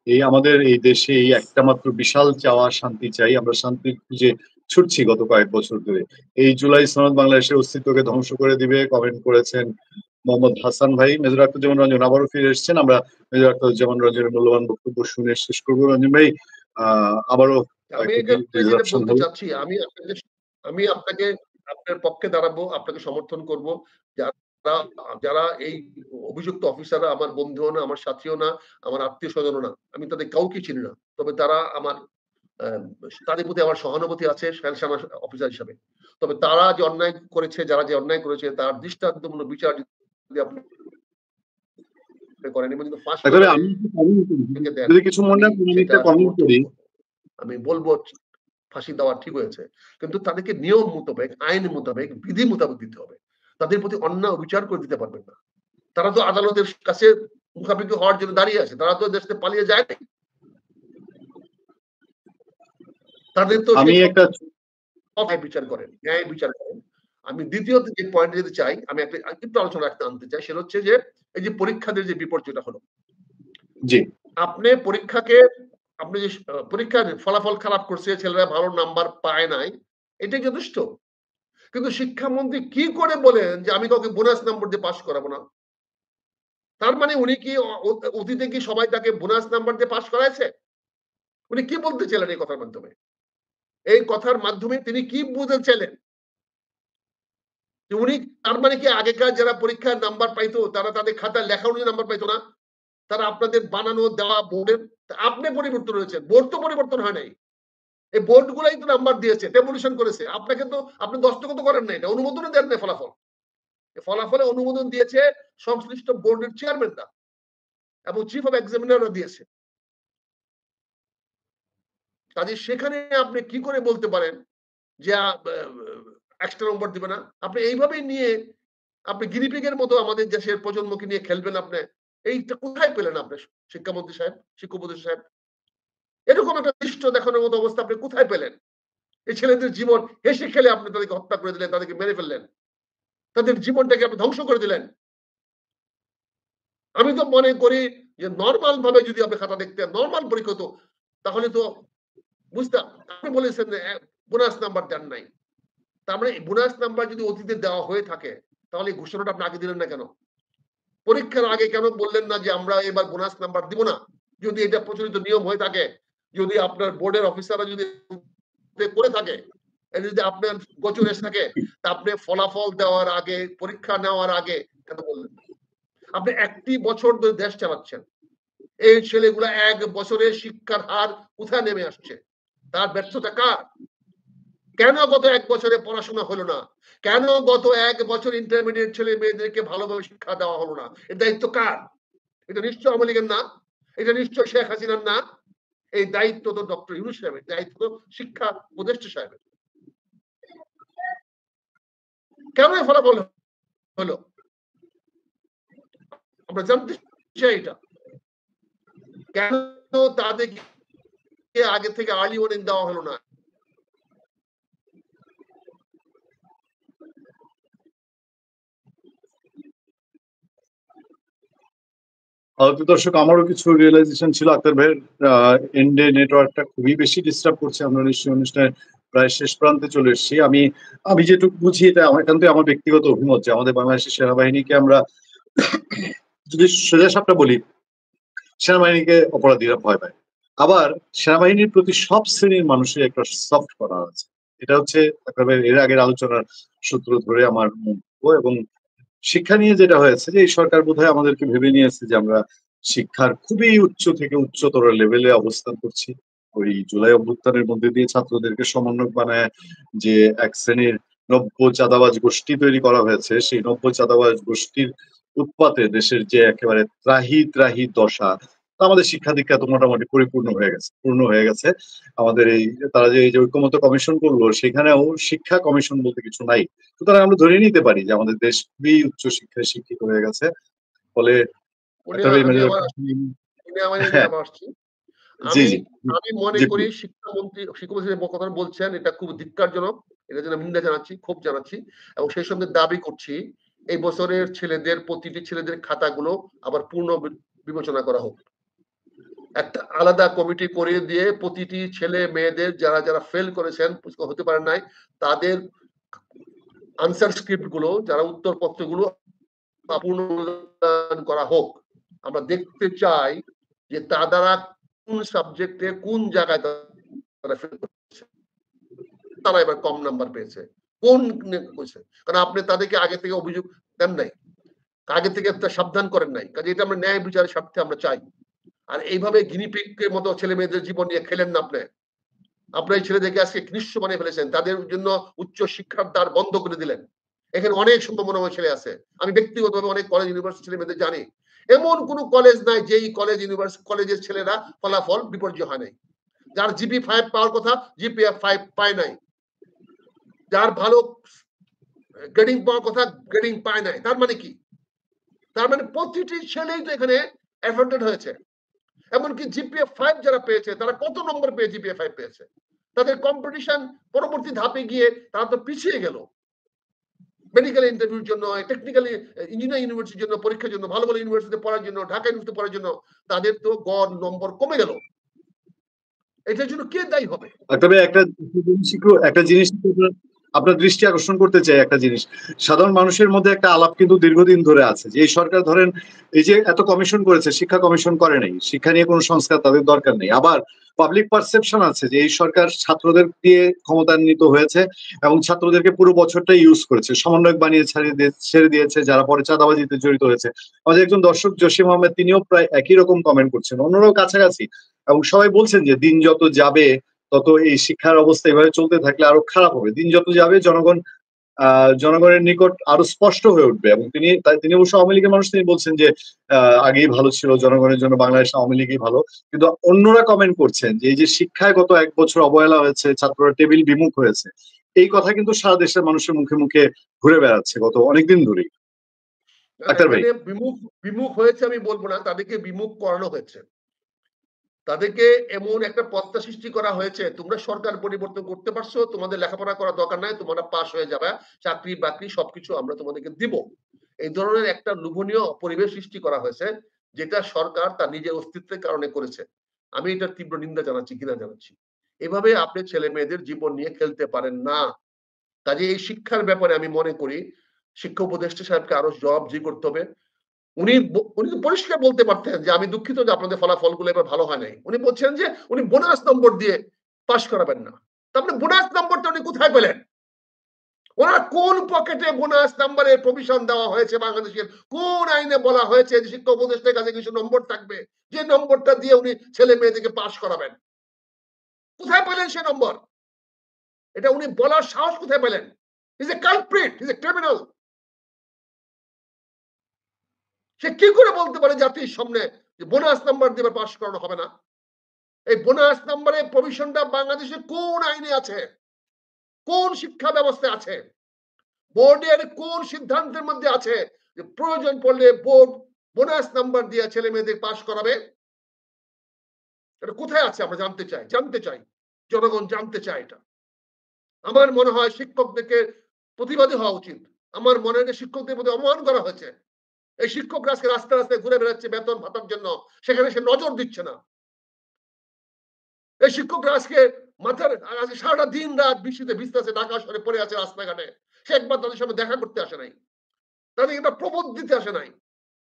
এই আমাদের এই দেশে এই একটা মাত্র বিশাল চাওয়া শান্তি চাই। আমরা শান্তি খুঁজে ছুটছি গত কয়েক বছর ধরে। এই জুলাই সনদ বাংলাদেশের অস্তিত্বকে ধ্বংস করে দিবে কমেন্ট করেছেন মোহাম্মদ হাসান ভাই। মেজর আখতারুজ্জামান রঞ্জন আবারও ফিরে এসেছেন। আমরা মেজর আখতারুজ্জামান রঞ্জনের মূল্যবান বক্তব্য শুনে শেষ করবো। রঞ্জন ভাই, আবারও আমি একটু এখানে যেটা ডিসরাপশন বলতে হলো। চাচ্ছি, আমি আপনাকে আপনার পক্ষে দাঁড়াবো, আপনাকে সমর্থন করব। যারা যারা এই অভিযুক্ত অফিসাররা আমার বন্ধুও না, আমার সাথীও না, আমার আত্মীয়স্বজনও না। আমি তাদের কাউকে চিনি না। তবে তারা আমার আ তাদের প্রতি আমার সহানুভূতি আছে সেনা অফিসার হিসাবে। তবে তারা যে অন্যায় করেছে, যারা যে অন্যায় করেছে তার দৃষ্টান্তমূলক বিচার যদি আপনি করেন এবং যদি ফাঁসিও আসলে আমি একটু comment করি। তাদেরকে দেন, যদি কিছু মনে আমি না করেন, আমি সেটা একটা কমেন্ট সমর্থন করি। করব। আমি বলব ফাঁসি দেওয়া ঠিক হয়েছে। কিন্তু তাদেরকে নিয়ম মোতাবেক, আইন মোতাবেক, বিধি মোতাবেক দিতে হবে। তাদের প্রতি অন্যায় বিচার করে দিতে পারবেন না। তারা তো আদালতের কাছে মুখাপেক্ষি হওয়ার জন্য দাঁড়িয়ে আছে। তারা তো দেশ থেকে পালিয়ে যায় নাই। তাদের তো আমি সেই একটা ন্যায় বিচার করেন, ন্যায় বিচার করেন। আমি দ্বিতীয়ত যে পয়েন্টে যেতে চাই, আমি একটু আলোচনা আনতে চাই। সেটা হচ্ছে যে এই যে পরীক্ষাদের যে বিপর্যয়টা হলো। জি, আপনি পরীক্ষাকে আপনি যে পরীক্ষার ফলাফল খারাপ করছে, ছেলেরা ভালো নাম্বার পায় নাই, এটাই যথেষ্ট। কিন্তু শিক্ষামন্ত্রী কি করে বলেন যে আমি কাউকে বোনাস নাম্বার দিয়ে পাস করাবো না? তার মানে উনি কি অতীতে কি সবাই তাকে বোনাস নাম্বার দিয়ে পাস করাইছে? উনি কি বলতে চাইলেন এই কথার মাধ্যমে? এই কথার মাধ্যমে তিনি কি বুঝাতে চাইলেন? যে উনি তার মানে কি আগেকার যারা পরীক্ষার নাম্বার পাইতো তারা তাদের খাতায় লেখা অনুযায়ী নাম্বার পাইতো না? তারা আপনাদের বানানো দেওয়া বোর্ডের আপনি পরিবর্তন হয়েছেন। বোর্ড তো পরিবর্তন হয় নাই। এই বোর্ড গুলাই তো নাম্বার দিয়েছে, ডেমোলিশন করেছে। আপনাকে তো আপনি দস্তখত করেন নাই। এটা অনুমোদনও দেন নাই ফলাফল। ফলাফলে অনুমোদন দিয়েছে সংশ্লিষ্ট বোর্ডের চেয়ারম্যানরা এবং চিফ অফ এক্সামিনাররা দিয়েছে। কাজেই সেখানে আপনি কি করে বলতে পারেন যে এক্সট্রা নম্বর দিবে না? আপনি এইভাবেই নিয়ে আপনি গিনিপিগের মতো আমাদের দেশের প্রজন্মকে নিয়ে খেলবেন আপনি। এইটা কোথায় পেলেন আপনি শিক্ষামন্ত্রী সাহেব, শিক্ষা উপদেষ্টা সাহেব? এরকম একটা দৃশ্য দেখানোর মতো অবস্থা আপনি কোথায় পেলেন? এই ছেলেদের জীবন হেসে খেলে আপনি তাদেরকে হত্যা করে দিলেন, তাদেরকে মেরে ফেললেন। তাদের জীবনটাকে আপনি ধ্বংস করে দিলেন। আমি তো মনে করি যে নরমাল ভাবে যদি আপনি খাতা দেখতেন, নরমাল পরীক্ষা হতো, তাহলে তো বুঝতাম। আপনি বলেছেন যে বোনাস নাম্বার দেন নাই। তার মানে বোনাস নাম্বার যদি অতীতে দেওয়া হয়ে থাকে, তাহলে এই ঘোষণাটা আপনি আগে দিলেন না কেন? পরীক্ষার আগে কেন বললেন না যে আমরা এবার বোনাস নাম্বার দিব না? যদি এটা প্রচলিত নিয়ম হয়ে থাকে, যদি আপনার বোর্ডের অফিসাররা যদি করে থাকে, এটা যদি আপনার গোচরে থাকে, তা আপনি ফলাফল দেওয়ার আগে, পরীক্ষা নেওয়ার আগে কেন বললেন না? আপনি ১ বছর ধরে দেশ চালাচ্ছেন। এই ছেলেগুলা ১ বছরে শিক্ষার হার কোথায় নেমে আসছে? তার ব্যর্থতা কার? কেন গত ১ বছরে পড়াশোনা হলো না? কেন গত ১ বছর ইন্টারমিডিয়েট ছেলে মেয়েদেরকে ভালোভাবে শিক্ষা দেওয়া হলো না? এর দায়িত্ব কার? এটা নিশ্চয় আওয়ামী লীগের না। এটা নিশ্চয় শেখ হাসিনার না। এই দায়িত্ব তো ডক্টর ইউনূস সাহেবের। দায়িত্ব তো শিক্ষা উপদেষ্টা সাহেবের। কেন এই ফলাফল হলো? আমরা জানতে চাই এটা। কেন তাদেরকে আগে থেকে আর্লি ওয়ার্নিং দেওয়া হলো না? দর্শক, আমারও কিছু রিয়েলাইজেশন ছিল। আক্তার ভাইয়ের এন্ডে নেটওয়ার্কটা খুবই বেশি ডিস্টার্ব করছে। আমরা নিশ্চয়ই অনুষ্ঠানের প্রায় শেষ প্রান্তে চলে এসেছি। আমি আমি যেটুকু বুঝি, এটা আমার একান্তই আমার ব্যক্তিগত অভিমত যে আমাদের বাংলাদেশের সেনাবাহিনীকে আমরা যদি সোজাসাপটা বলি, সেনাবাহিনীকে অপরাধীরা ভয় পায়। আবার সেনাবাহিনীর প্রতি সব শ্রেণীর মানুষের একটা সফট কর্নার আছে। এটা হচ্ছে এর আগের আলোচনার সূত্র ধরে আমার মন্তব্য। এবং শিক্ষা নিয়ে যেটা হয়েছে যে এই সরকার বোধহয় আমাদেরকে ভেবে নিয়েছে যে আমরা শিক্ষার খুবই উচ্চ থেকে উচ্চতর লেভেলে অবস্থান করছি। ওই জুলাই অভ্যুত্থানের মধ্যে দিয়ে ছাত্রদেরকে সমন্বয়ক বানায় যে এক শ্রেণীর নব্য চাঁদাবাজ গোষ্ঠী তৈরি করা হয়েছে, সেই নব্য চাঁদাবাজ গোষ্ঠীর উৎপাতে দেশের যে একেবারে ত্রাহি ত্রাহি দশা, তা আমাদের শিক্ষা দীক্ষা তো মোটামুটি পরিপূর্ণ হয়ে গেছে, পূর্ণ হয়ে গেছে। আমাদের এই তারা যে এই যে ঐক্যমত্য কমিশন করলো, সেখানেও শিক্ষা কমিশন বলতে কিছু নাই। সুতরাং আমরা ধরে নিতে পারি যে আমাদের দেশ খুবই উচ্চ শিক্ষায় শিক্ষিত হয়ে গেছে। ফলে উনি একটা আমি মানে আবার আমি হ্যাঁ, আবার আসছি। জি, আমি জি, আমি মনে জি, করি শিক্ষামন্ত্রী যে কথা বলছেন এটা খুব ধিক্কারজনক। এটার জন্য নিন্দা জানাচ্ছি, ক্ষোভ জানাচ্ছি এবং সেই সঙ্গে দাবি করছি এই বছরের ছেলেদের প্রতিটি ছেলেদের খাতাগুলো আবার পুনঃ বিবেচনা করা হোক। একটা আলাদা কমিটি করে দিয়ে প্রতিটি ছেলে মেয়েদের যারা যারা ফেল করেছেন, হতে পারেন নাই, তাদের আনসার স্ক্রিপ্ট গুলো, যারা উত্তরপত্র গুলো পুনর্মূল্যায়ন করা হোক। আমরা দেখতে চাই যে তারা কোন সাবজেক্টে কোন জায়গায় তারা ফেল করেছে, তারা এবার কম নাম্বার পেয়েছে, কোন হয়েছে। কারণ আপনি তাদেরকে আগে থেকে অভিযোগ দেন নাই, আগে থেকে সাবধান করেন নাই। কাজে এটা আমরা ন্যায় বিচারের স্বার্থে আমরা চাই। আর এইভাবে গিনিপিগের মতো ছেলে মেয়েদের জীবন নিয়ে খেলেন না আপনি। আপনার ছেলেদেরকে আজকে নিঃস্ব বানিয়ে ফেলেছেন, তাদের জন্য উচ্চ শিক্ষার দ্বার বন্ধ করে দিলেন। এখানে অনেক সম্ভাবনাময় ছেলে আছে, আমি ব্যক্তিগতভাবে অনেক কলেজ ইউনিভার্সিটি ছেলে মেয়েদের জানি। এমন কোন কলেজ নাই যেই কলেজ ইউনিভার্সিটি কলেজের ছেলেরা ফলাফল বিপর্যয় হয় নাই। যার জিপি 5 পাওয়ার কথা জিপিএ 5 পায় নাই, যার ভালো গ্রেডিং পাওয়ার কথা গ্রেডিং পায় নাই। তার মানে কি? তার মানে প্রতিটি ছেলেই তো এখানে অ্যাফেক্টেড হয়েছে। এমনকি জিপিএ 5 যারা পেয়েছে তারা কত নম্বর পেয়ে জিপিএ 5 পেয়েছে? তাদের কম্পিটিশন পরবর্তী ধাপে গিয়ে তারা তো পিছিয়ে গেল। মেডিকেল ইন্টারভিউর জন্য, টেকনিক্যাল ইঞ্জিনিয়ারিং ইউনিভার্সিটির জন্য পরীক্ষার জন্য, ভালো ভালো ইউনিভার্সিটিতে পড়ার জন্য, ঢাকা ইউনিভার্সিটিতে পড়ার জন্য তাদের তো গড় নম্বর কমে গেল। এটার জন্য কে দায়ী হবে? তবে একটা জিনিস আপনার দৃষ্টি আকর্ষণ করতে চাই। একটা জিনিস সাধারণ মানুষের মধ্যে একটা আলাপ কিন্তু দীর্ঘদিন ধরে আছে যে এই সরকার ধরেন এই যে এত কমিশন করেছে, শিক্ষা কমিশন করে নাই, শিক্ষা নিয়ে কোনো সংস্কার তাদের দরকার নেই। আবার পাবলিক পারসেপশন আছে যে এই সরকার ছাত্রদের দিয়ে ক্ষমতান্বিত হয়েছে এবং ছাত্রদেরকে পুরো বছরটা ইউজ করেছে, সমন্বয়ক বানিয়ে ছেড়ে দিয়েছে যারা পরে চাঁদাবাজিতে জড়িত হয়েছে। আমাদের একজন দর্শক জসিম আহমেদ তিনিও প্রায় একই রকম কমেন্ট করছেন, অন্যরাও কাছাকাছি, এবং সবাই বলছেন যে দিন যত যাবে তত এই শিক্ষার অবস্থা এভাবে চলতে থাকলে আরো খারাপ হবে। দিন যত যাবে জনগণের নিকট আরো স্পষ্ট হয়ে উঠবে। এবং তিনি অবশ্য আওয়ামী লীগের মানুষ, তিনি বলছেন যে আগেই ভালো ছিল, জনগণের জন্য বাংলাদেশ আওয়ামী লীগই ভালো। কিন্তু অন্যরা কমেন্ট করছেন যে এই যে শিক্ষায় গত 1 বছর অবহেলা হয়েছে, ছাত্ররা টেবিল বিমুখ হয়েছে, এই কথা কিন্তু সারা দেশের মানুষের মুখে মুখে ঘুরে বেড়াচ্ছে গত অনেকদিন ধরেই। ডাক্তার ভাই, এখানে বিমুখ হয়েছে আমি বলবো না, তাদেরকে বিমুখ করানো হয়েছে। তাদেরকে এমন একটা প্রত্যাশা সৃষ্টি করা হয়েছে, তোমরা সরকার পরিবর্তন করতে পারছো, তোমাদের লেখাপড়া করার দরকার নাই, তোমরা পাস হয়ে যাবে, চাকরি বাকরি সবকিছু আমরা তোমাদেরকে দিব। এই ধরনের একটা লোভনীয় পরিবেশ সৃষ্টি করা হয়েছে, যেটা সরকার তার নিজের অস্তিত্বের কারণে করেছে। আমি এটার তীব্র নিন্দা জানাচ্ছি, ঘৃণা জানাচ্ছি। এভাবে আপনি ছেলে মেয়েদের জীবন নিয়ে খেলতে পারেন না। কাজে এই শিক্ষার ব্যাপারে আমি মনে করি শিক্ষা উপদেষ্টা সাহেবকে আরো জবাবদিহি করতে হবে। উনি উনি তো পরিষ্কার বলতে পারতেন যে আমি দুঃখিত যে আপনাদের ফলাফলগুলো এবার ভালো হয় নাই। উনি বলছেন যে উনি বোনাস নম্বর দিয়ে পাস করাবেন না। তারপরে বোনাস নম্বরটা উনি কোথায় পেলেন? ওনার কোন পকেটে বোনাস নাম্বারের প্রভিশন দেওয়া হয়েছে? বাংলাদেশের কোন আইনে বলা হয়েছে যে শিক্ষা উপদেষ্টার কাছে কিছু নম্বর থাকবে, যে নম্বরটা দিয়ে উনি ছেলে মেয়েদেরকে পাস করাবেন? কোথায় পেলেন সে নম্বর? এটা উনি বলার সাহস কোথায় পেলেন? Is a culprit, is a criminal. সে কি করে বলতে পারে জাতির সামনে যে বোনাস নাম্বার দিয়ে পাস করানো হবে না? এই বোনাস নাম্বারের প্রভিশনটা বাংলাদেশে কোন আইনে আছে? কোন শিক্ষা ব্যবস্থায় আছে? বোর্ডের কোন সিদ্ধান্তের মধ্যে আছে যে প্রয়োজন পড়লে বোর্ড বোনাস নাম্বার দিয়ে ছেলে মেয়েদের পাস করাবে? এটা কোথায় আছে আমরা জানতে চাই, জনগণ জানতে চায় এটা। আমার মনে হয় শিক্ষকদেরকে প্রতিবাদী হওয়া উচিত। আমার মনে হয় শিক্ষকদের প্রতি অপমান করা হয়েছে। এই শিক্ষকরা আজকে রাস্তায় রাস্তায় ঘুরে বেড়াচ্ছে বেতন ভাতার জন্য, সেখানে সে নজর দিচ্ছে না। এই শিক্ষকরা আজকে আজকে সারাটা দিন রাত বৃষ্টিতে ভিজতেছে, ঢাকা শহরে পড়ে আছে রাস্তাঘাটে। সে একবার তাদের সামনে দেখা করতে আসে নাই, তাদের একটা প্রবোধ দিতে আসে নাই,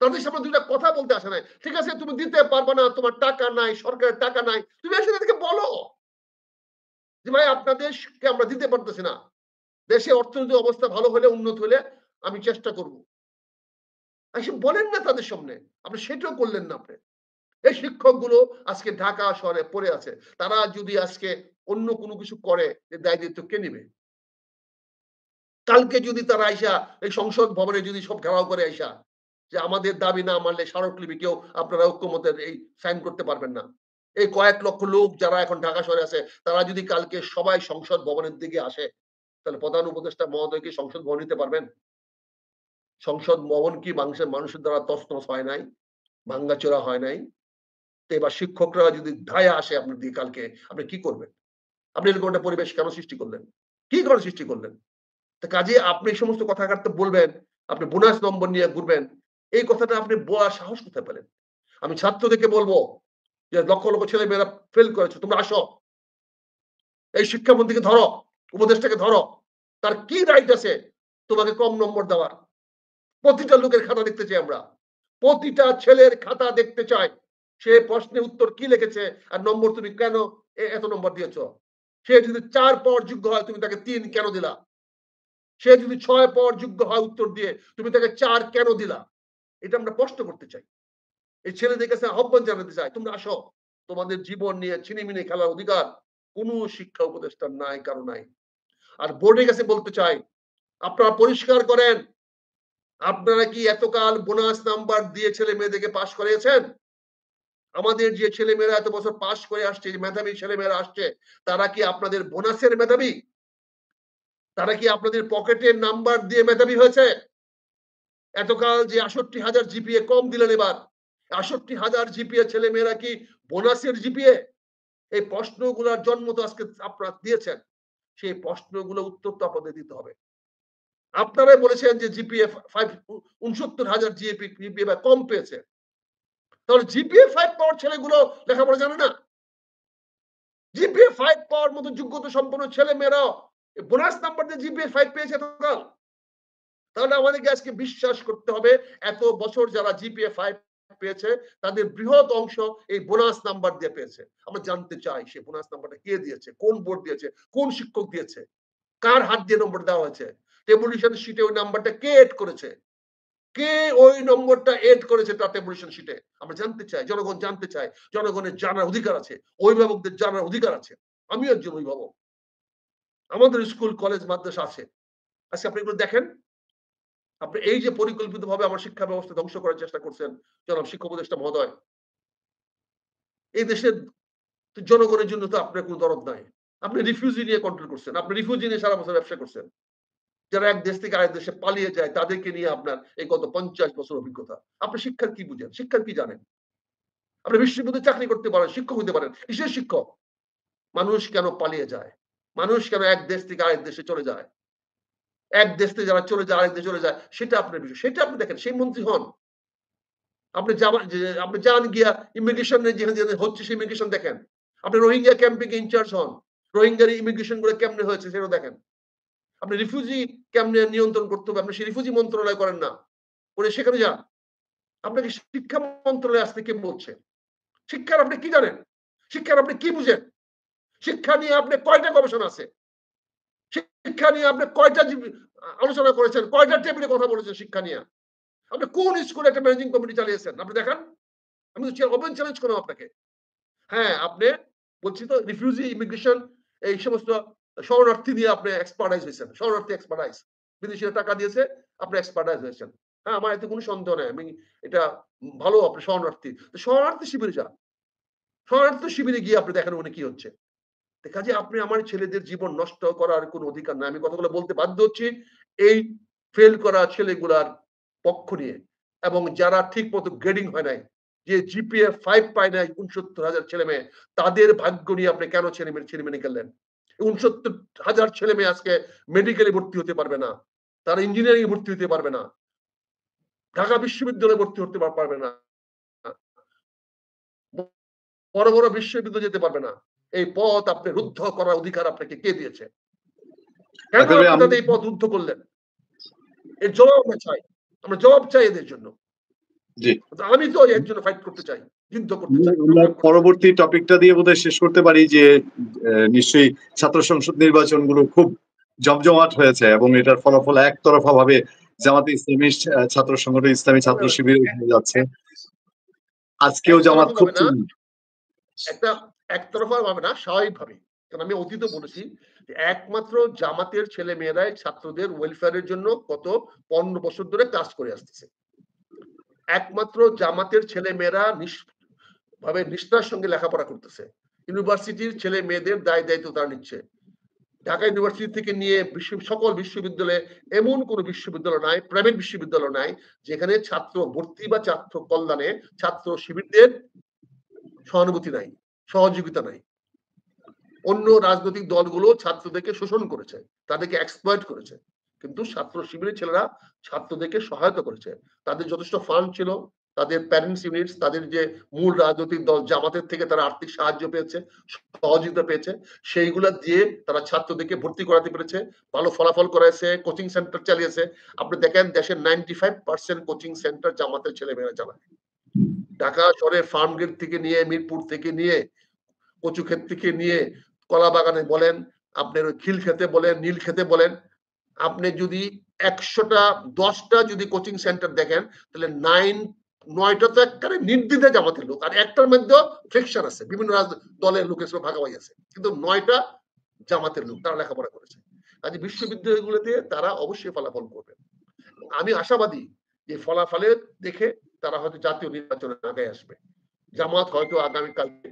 তাদের সামনে দুইটা কথা বলতে আসে নাই। ঠিক আছে, তুমি দিতে পারবে না, তোমার টাকা নাই, সরকারের টাকা নাই, তুমি এসে তাদেরকে বলো যে ভাই আপনাদেরকে আমরা দিতে পারতেছি না, দেশে অর্থনৈতিক অবস্থা ভালো হলে, উন্নত হলে আমি চেষ্টা করব। এসে বলেন না তাদের সামনে, আপনি সেটাও করলেন না। আপনি এই শিক্ষকগুলো আজকে ঢাকা শহরে পড়ে আছে, তারা যদি আজকে অন্য কোনো কিছু করে দায়িত্ব কে নিবে? কালকে যদি তারা আইসা এই সংসদ ভবনে যদি সব ঘেরাও করে আইসা যে আমাদের দাবি না মানলে স্মারকলিপি কেউ আপনারা ঐক্যমতের এই সাইন করতে পারবেন না, এই কয়েক লক্ষ লোক যারা এখন ঢাকা শহরে আছে তারা যদি কালকে সবাই সংসদ ভবনের দিকে আসে, তাহলে প্রধান উপদেষ্টা মহোদয় কি সংসদ ভবন নিতে পারবেন? সংসদ ভবন কি মানুষের দ্বারা তছনছ হয় নাই, ভাঙ্গাচোরা হয় নাই? তো এবার শিক্ষকরা যদি ধায়া আসে আপনার দিকে কালকে, আপনি কি করবেন? আপনি এরকম একটা পরিবেশ কেন সৃষ্টি করলেন? কি কারণে সৃষ্টি করলেন? তো কাজে আপনি এই সমস্ত কথাবার্তা বলবেন, আপনি বোনাস নম্বর নিয়ে ঘুরবেন, এই কথাটা আপনি বলার সাহস কোথায় পেলেন? আমি ছাত্রদেরকে বলবো যে লক্ষ লক্ষ ছেলে মেয়েরা ফেল করেছে, তোমরা আসো, এই শিক্ষামন্ত্রীকে ধরো, উপদেষ্টাকে ধরো, তার কি রাইট আছে তোমাকে কম নম্বর দেওয়ার? প্রতিটা লোকের খাতা দেখতে চাই আমরা, প্রতিটা ছেলের খাতা দেখতে চাই, সে প্রশ্নের উত্তর কি লিখেছে আর নম্বর তুমি কেন এত নম্বর দিয়েছ? সে যদি 4 পাওয়ার যোগ্য হয় তুমি তাকে 3 কেন দিলা? সে যদি 6 পাওয়ার যোগ্য হয় উত্তর দিয়ে তুমি তাকে 4 কেন দিলা? এটা আমরা প্রশ্ন করতে চাই। এই ছেলেদের কাছে আহ্বান জানাতে চাই, তোমরা আসো, তোমাদের জীবন নিয়ে ছিনিমিনি খেলার অধিকার কোন শিক্ষা উপদেষ্টার নাই, কারো নাই। আর বোর্ডের কাছে বলতে চাই, আপনারা পরিষ্কার করেন, আপনারা কি এতকাল বোনাস নাম্বার দিয়ে ছেলে মেয়েদেরকে পাশ করিয়েছেন? আমাদের যে ছেলে মেয়েরা এত বছর পাশ করে আসছে, মেধাবী ছেলে মেয়েরা আসছে, তারা কি আপনাদের বোনাসের মেধাবী? তারা কি আপনাদের পকেটের নাম্বার দিয়ে মেধাবী হয়েছে? এতকাল যে ৬৮,০০০ জিপিএ কম দিলেন, এবার ৬৮,০০০ জিপিএ ছেলে মেয়েরা কি বোনাসের জিপিএ? এই প্রশ্নগুলোর জন্ম তো আজকে আপনারা দিয়েছেন, সেই প্রশ্নগুলো উত্তর তো আপনাদের দিতে হবে। আপনারাই বলেছেন যে জিপিএ ৬৯,০০০ জিপিএ কম পেয়েছে, তাহলে জিপিএ 5 পাওয়ার ছেলেগুলো লেখাপড়া জানে না? জিপিএ 5 পাওয়ার মতো যোগ্যতা সম্পন্ন ছেলে মেয়েরা বোনাস নাম্বার দিয়ে জিপিএ 5 পেয়েছে এতকাল। তাহলে আমাদেরকে আজকে বিশ্বাস করতে হবে, এত বছর যারা জিপিএ 5 পেয়েছে তাদের বৃহৎ অংশ এই বোনাস নাম্বার দিয়ে পেয়েছে। আমরা জানতে চাই সেই বোনাস নাম্বারটা কে দিয়েছে, কোন বোর্ড দিয়েছে, কোন শিক্ষক দিয়েছে, কার হাত দিয়ে নম্বর দেওয়া হয়েছে, টেবুলেশন শিটে ওই নাম্বারটা কে এড করেছে, কে ওই নম্বরটা এড করেছে তার টেবুলেশন শিটে? আমরা জানতে চাই, জনগণ জানতে চায়, জনগণের জানার অধিকার আছে, অভিভাবকদের জানার অধিকার আছে। আমিও একজন অভিভাবক, আমাদের স্কুল কলেজ মাদ্রাসা আছে। আজকে আপনি এগুলো দেখেন, আপনি এই যে পরিকল্পিতভাবে আমার শিক্ষা ব্যবস্থা ধ্বংস করার চেষ্টা করছেন জনাব শিক্ষা উপদেষ্টা মহোদয়, এই দেশের জনগণের জন্য তো আপনার কোনো দরদ নাই। আপনি রিফিউজি নিয়ে কন্ট্রোল করছেন, আপনি রিফিউজি নিয়ে সারা বছর ব্যবসা করছেন। যারা এক দেশ থেকে আরেক দেশে পালিয়ে যায় তাদেরকে নিয়ে আপনার এই গত 50 বছর অভিজ্ঞতা। আপনি শিক্ষার কি বুঝেন, শিক্ষার কি জানেন? আপনি বিশ্ববিদ্যালয়ে চাকরি করতে পারেন, শিক্ষক হতে পারেন, কিসের শিক্ষক? মানুষ কেন পালিয়ে যায়, মানুষ কেন এক দেশ থেকে আরেক দেশে চলে যায়, এক দেশ থেকে যারা চলে যায় আরেক দেশে চলে যায়, সেটা আপনার বিষয়, সেটা আপনি দেখেন, সেই মন্ত্রী হন। আপনি আপনি যান গিয়া ইমিগ্রেশন যেখানে হচ্ছে সেই ইমিগ্রেশন দেখেন। আপনি রোহিঙ্গা ক্যাম্পিং ইনচার্জ হন, রোহিঙ্গার ইমিগ্রেশন গুলো কেমনে হয়েছে সেটাও দেখেন। আপনি রিফিউজি কেমনে নিয়ন্ত্রণ করতে হবে, আপনি সেই রিফিউজি মন্ত্রণালয় করেন না, করে সেখানে যান। আপনাকে শিক্ষা মন্ত্রণালয়ে আসতে কে বলছে? শিক্ষার আপনি কি জানেন? শিক্ষার আপনি কি বুঝেন? শিক্ষা নিয়ে আপনি কয়টা গবেষণা আছে? শিক্ষা নিয়ে আপনি কয়টা আলোচনা করেছেন, কয়টা টেবিলে কথা বলেছেন শিক্ষা নিয়ে? আপনি কোন স্কুলে একটা ম্যানেজিং কমিটি চালিয়েছেন? আপনি দেখান। আমি তো ওপেন চ্যালেঞ্জ করলাম আপনাকে। হ্যাঁ, আপনি বলছি তো রিফিউজি, ইমিগ্রেশন এই সমস্ত শরণার্থী নিয়ে আপনি এক্সপার্টাইজ হয়েছেন। শরণার্থী এক্সপার্টাইজ। বিদেশিরা টাকা দিয়েছে, আপনি এক্সপার্টাইজ হয়েছেন। হ্যাঁ, আমার এতে কোনো সন্দেহ নাই। আমি এটা ভালো, আপনি শরণার্থী। তো শরণার্থী শিবিরে যান। শরণার্থী শিবিরে গিয়ে আপনি দেখেন ওখানে কি হচ্ছে। কাজে আপনি আমার ছেলেদের জীবন নষ্ট করার কোনো অধিকার নাই। আমি কথাগুলো বলতে বাধ্য হচ্ছি এই ফেল করা ছেলেগুলার পক্ষ নিয়ে, এবং যারা ঠিক মতো গ্রেডিং হয় নাই, যে জিপিএ 5 পায় নাই ৬৯,০০০ ছেলে মেয়ে, তাদের ভাগ্য নিয়ে আপনি কেন ছেলেমেয়ে গেলেন? ৬৯,০০০ ছেলে মেয়ে আজকে মেডিকেলে ভর্তি হতে পারবে না, তারা ইঞ্জিনিয়ারিং এ ভর্তি হতে পারবে না, ঢাকা বিশ্ববিদ্যালয়ে ভর্তি হতে পারবে না, বড় বড় বিশ্ববিদ্যালয়ে যেতে পারবে না। এই পথ আপনি রুদ্ধ করার অধিকার আপনাকে কে দিয়েছে? কেন আপনি এই পথ রুদ্ধ করলেন? এর জবাব আমরা চাই। আমরা জবাব চাই এদের জন্য। জি, আমি তো এর জন্য ফাইট করতে চাই, যুদ্ধ করতে চাই। আমরা পরবর্তী টপিকটা দিয়ে বোধহয় শেষ করতে পারি যে নিশ্চয়ই ছাত্র সংসদ নির্বাচনগুলো খুব জমজমাট হয়েছে এবং এটার ফলাফল একতরফা ভাবে জামাতে ইসলামী ছাত্র সংগঠন, ইসলামী ছাত্র শিবির হয়ে যাচ্ছে। আজকেও জামাত খুব একটা একতরফা ভাবে না, স্বাভাবিকভাবে। কারণ আমি অতীত বলেছি যে একমাত্র জামাতের ছেলে মেয়েরাই ছাত্রদের ওয়েলফেয়ারের জন্য গত 15 বছর ধরে কাজ করে আসতেছে। একমাত্র জামাতের ছেলে মেয়েরা ভাবে নিষ্ঠার সঙ্গে লেখাপড়া করতেছে। ইউনিভার্সিটির ছেলে মেয়েদের দায় দায়িত্ব তারা নিচ্ছে। ঢাকা ইউনিভার্সিটি থেকে নিয়ে সকল বিশ্ববিদ্যালয়ে এমন কোন বিশ্ববিদ্যালয় নাই, প্রাইভেট বিশ্ববিদ্যালয় নাই যেখানে ছাত্র ভর্তি বা ছাত্র কল্যাণে ছাত্র শিবিরদের সহানুভূতি নাই, সহযোগিতা নাই। অন্য রাজনৈতিক দলগুলো ছাত্রদেরকে শোষণ করেছে, তাদেরকে এক্সপ্লয়েট করেছে, কিন্তু ছাত্র শিবিরের ছেলেরা ছাত্রদেরকে সহায়তা করেছে। তাদের যথেষ্ট ফান্ড ছিল, তাদের প্যারেন্টস ইউনিটস, তাদের যে মূল রাজনৈতিক দল জামাতের থেকে তারা আর্থিক সাহায্য পেয়েছে, সহযোগিতা পেয়েছে, সেইগুলা দিয়ে তারা ছাত্রদেরকে ভর্তি করাতে পেরেছে, ভালো ফলাফল করাইছে, কোচিং সেন্টার চালিয়েছে। আপনি দেখেন দেশের 95% কোচিং সেন্টার জামাতের ছেলেমেয়েরা চালায়। ঢাকা শহরের ফার্ম গেট থেকে নিয়ে, মিরপুর থেকে নিয়ে, কচু ক্ষেত থেকে নিয়ে, কলা বাগানে বলেন, আপনার ওই খিল খেতে বলেন, নীল খেতে বলেন, আপনি যদি 100টা 10টা যদি কোচিং সেন্টার দেখেন তাহলে 9টা তো একবারে নির্দ্বিধায় জামাতের লোক, আর একটার মধ্যে ফ্রিকশন আছে, বিভিন্ন দলের লোকের সঙ্গে ভাগাভাগি আছে, কিন্তু 9টা জামাতের লোক, তারা লেখাপড়া করেছে। কাজে বিশ্ববিদ্যালয়গুলোতে তারা অবশ্যই ফলাফল করবে। আমি আশাবাদী যে ফলাফলের দেখে তারা হয়তো জাতীয় নির্বাচনে আগে আসবে। জামাত হয়তো আগামীকালকে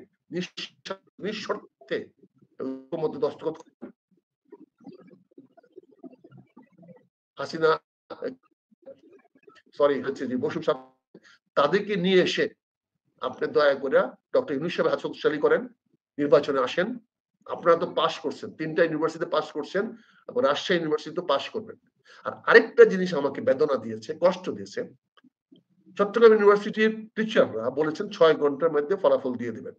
নিঃশর্তে মধ্যে দস্তখত, হাসিনা সরি হচ্ছে যে বসু সাহেব, তাদেরকে নিয়ে এসে আপনি দয়া করে ডক্টর ইউনূস সাহেব হাত শক্তিশালী করেন, নির্বাচনে আসেন। আপনারা তো পাস করছেন, 3টা ইউনিভার্সিটিতে পাস করছেন, এবং রাজশাহী ইউনিভার্সিটিতে পাস করবেন। আর আরেকটা জিনিস আমাকে বেদনা দিয়েছে, কষ্ট দিয়েছে, চট্টগ্রাম ইউনিভার্সিটির টিচাররা বলেছেন 6 ঘন্টার মধ্যে ফলাফল দিয়ে দিবেন।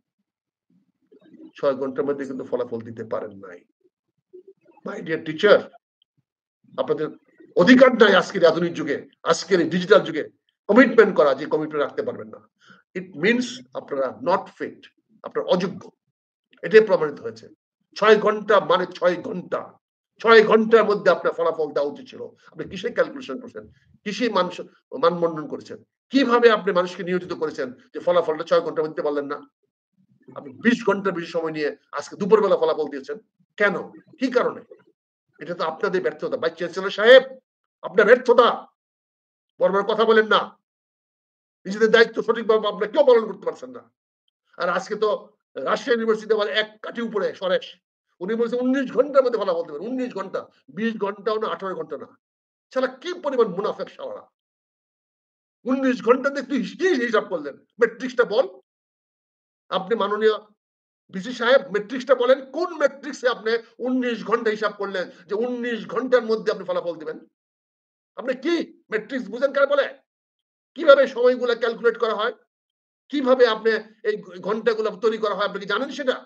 6 ঘন্টার মধ্যে কিন্তু ফলাফল দিতে পারেন নাই। মাই ডিয়ার টিচার, আপনাদের অধিকার নাই আজকের আধুনিক যুগে, আজকের ডিজিটাল যুগে কমিটমেন্ট করা, যে কমিটমেন্ট রাখতে পারবেন না। ইট মিনস আপনারা নট ফিট, আপনারা অযোগ্য, এটাই প্রমাণিত হয়েছে। 6 ঘন্টা মানে 6 ঘন্টা, 6 ঘন্টার মধ্যে আপনার ফলাফল দেওয়া উচিত ছিল। আপনি কিসে ক্যালকুলেশন করছেন, কিসে মানবন্ধন করেছেন, কিভাবে আপনি মানুষকে নিয়োজিত করেছেন যে ফলাফলটা 6 ঘন্টার মধ্যে বললেন না? আপনি 20 ঘন্টা বেশি সময় নিয়ে আজকে দুপুরবেলা ফলাফল দিয়েছেন কেন, কি কারণে? এটা তো আপনাদের ব্যর্থতা। ভাইস চ্যান্সেলর সাহেব, আপনার ব্যর্থতা, বড় বড় কথা বলেন না, নিজেদের দায়িত্ব সঠিকভাবে আপনারা কেউ পালন করতে পারছেন না। আর আজকে তো রাজশাহী ইউনিভার্সিটি আবার এক কাঠি উপরে সরেশ, উনি বলছেন 19 ঘন্টার মধ্যে ফলাফল দেবেন। 19 ঘন্টা, 20 ঘন্টাও না, 18 ঘন্টা না। শালা কি পরিমাণ মুনাফেক শালা! 19 ঘন্টাতে তুই কি হিসাব করলেন? ম্যাট্রিক্সটা বল। আপনি মাননীয় ভিসি সাহেব, ম্যাট্রিক্সটা বলেন, কোন ম্যাট্রিক্সে আপনি 19 ঘন্টা হিসাব করলেন যে 19 ঘন্টার মধ্যে আপনি ফলাফল দিবেন? আপনি কি ম্যাট্রিক্স বুঝেন কার বলে? কিভাবে সময়গুলো ক্যালকুলেট করা হয়, কিভাবে আপনি এই ঘন্টাগুলো তৈরি করা হয়, আপনি কি জানেন সেটা?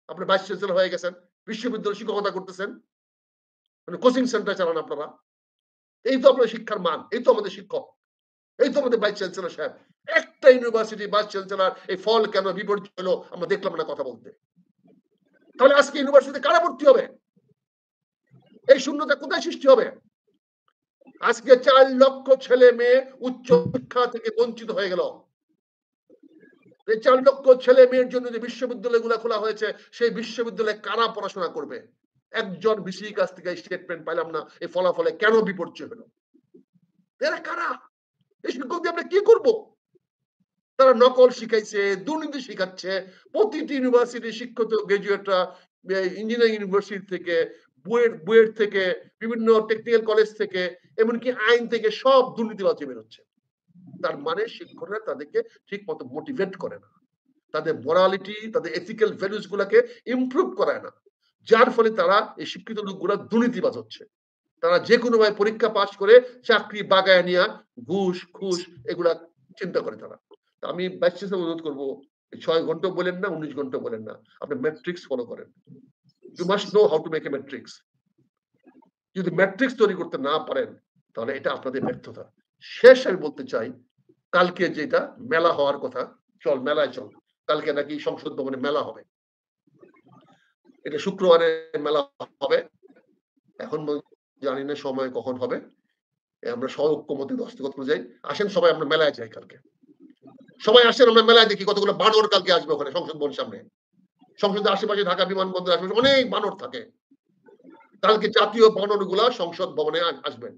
আপনি ভাইস চ্যান্সেলর হয়ে গেছেন, বিশ্ববিদ্যালয় শিক্ষকতা করতেছেন, মানে কোচিং সেন্টার চালান আপনারা। এই তো আপনার শিক্ষার মান, এই তো আমাদের শিক্ষক, এই তো আমাদের ভাইস চ্যান্সেলর সাহেব। একটা ইউনিভার্সিটি ভাইস চ্যান্সেলর এই ফল কেন বিপর্যয় হলো আমরা দেখলাম না কথা বলতে। তাহলে আজকে ইউনিভার্সিটিতে কারা ভর্তি হবে? এই শূন্যতা কোথায় সৃষ্টি হবে? আজকে 4 লক্ষ ছেলে মেয়ে উচ্চ শিক্ষা থেকে বঞ্চিত হয়ে গেল। এই 4 লক্ষ ছেলে মেয়ের জন্য যে বিশ্ববিদ্যালয়গুলো খোলা হয়েছে, সেই বিশ্ববিদ্যালয়ে কারা পড়াশোনা করবে? একজন ভিসি কাছ থেকে স্টেটমেন্ট পাইলাম না এই ফলাফলে কেন বিপর্যয় হলো। এরা কারা? এই শিক্ষক দিয়ে আমরা কি করব? তারা নকল শিখাইছে, দুর্নীতি শিখাচ্ছে। প্রতিটি ইউনিভার্সিটি শিক্ষিত গ্রাজুয়েটরা ইঞ্জিনিয়ারিং ইউনিভার্সিটি থেকে, বুয়েট থেকে, বিভিন্ন টেকনিক্যাল কলেজ থেকে, এমনকি আইন থেকে সব দুর্নীতিবাজি বেরোচ্ছে। তার মানে শিক্ষকরা তাদেরকে ঠিক মতো মোটিভেট করে না, তাদের মোরালিটি, তাদের এথিক্যাল ভ্যালুস গুলাকে ইমপ্রুভ করায় না, যার ফলে তারা এই শিক্ষিত লোকগুলা দুর্নীতিবাজ হচ্ছে। তারা যে কোনো ভাবে পরীক্ষা পাস করে চাকরি বাগায় নিয়ে ঘুষ ঘুষ এগুলা চিন্তা করে তারা। আমি ভাইস চ্যান্সেলর অনুরোধ করবো, 6 ঘন্টা বলেন না, 19 ঘন্টা বলেন না, আপনি ম্যাট্রিক্স ফলো করেন। You must know how to make a matrix. যদি ম্যাট্রিক্স তৈরি করতে না পারেন তাহলে এটা আপনাদের ব্যর্থতা। শেষ আমি বলতে চাই, কালকে যেটা মেলা হওয়ার কথা, চল মেলায় চল, কালকে নাকি সংসদ ভবনে মেলা হবে। এটা শুক্রবারে মেলা হবে, এখন জানি না সময় কখন হবে। আমরা ঐক্যমতে দস্তখত করে যাই। আসেন সবাই আমরা মেলায় যাই কালকে, সবাই আসেন আমরা মেলায় দেখি কতগুলো বানর কালকে আসবে ওখানে সংসদ ভবনের সামনে। সংসদের আশেপাশে ঢাকা বিমানবন্দরের আশেপাশে অনেক বানর থাকে। কালকে জাতীয় বানরগুলা সংসদ ভবনে আসবেন।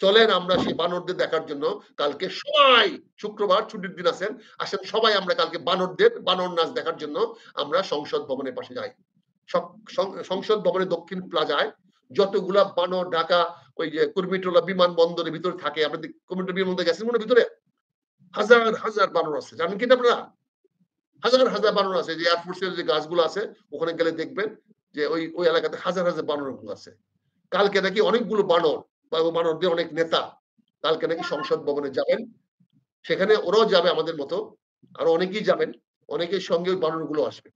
চলেন আমরা সেই বানরদের দেখার জন্য কালকে সবাই, শুক্রবার ছুটির দিন আছেন, আসেন সবাই আমরা কালকে বানর নাচ দেখার জন্য আমরা সংসদ ভবনের পাশে যাই। সংসদ ভবনের দক্ষিণ প্লাজায় যতগুলা বানর ঢাকা ওই যে কুর্মিটোলা বিমানবন্দরের ভিতরে থাকে, আপনি কুর্মিটোলা বিমানবন্দরে গেছেন মনে ভিতরে হাজার হাজার বানর আছে, জানেন কিনা আপনারা? হাজার হাজার বানর আছে, যে এয়ারফোর্সের যে গাছগুলো আছে ওখানে গেলে দেখবেন যে ওই এলাকাতে হাজার হাজার বানরগুলো আছে। কালকে নাকি অনেকগুলো বানর বা বানরদের অনেক নেতা কালকে নাকি সংসদ ভবনে যাবেন, সেখানে ওরাও যাবে আমাদের মতো, আর অনেকেই যাবেন, অনেকের সঙ্গে ওই বানরগুলো আসবে।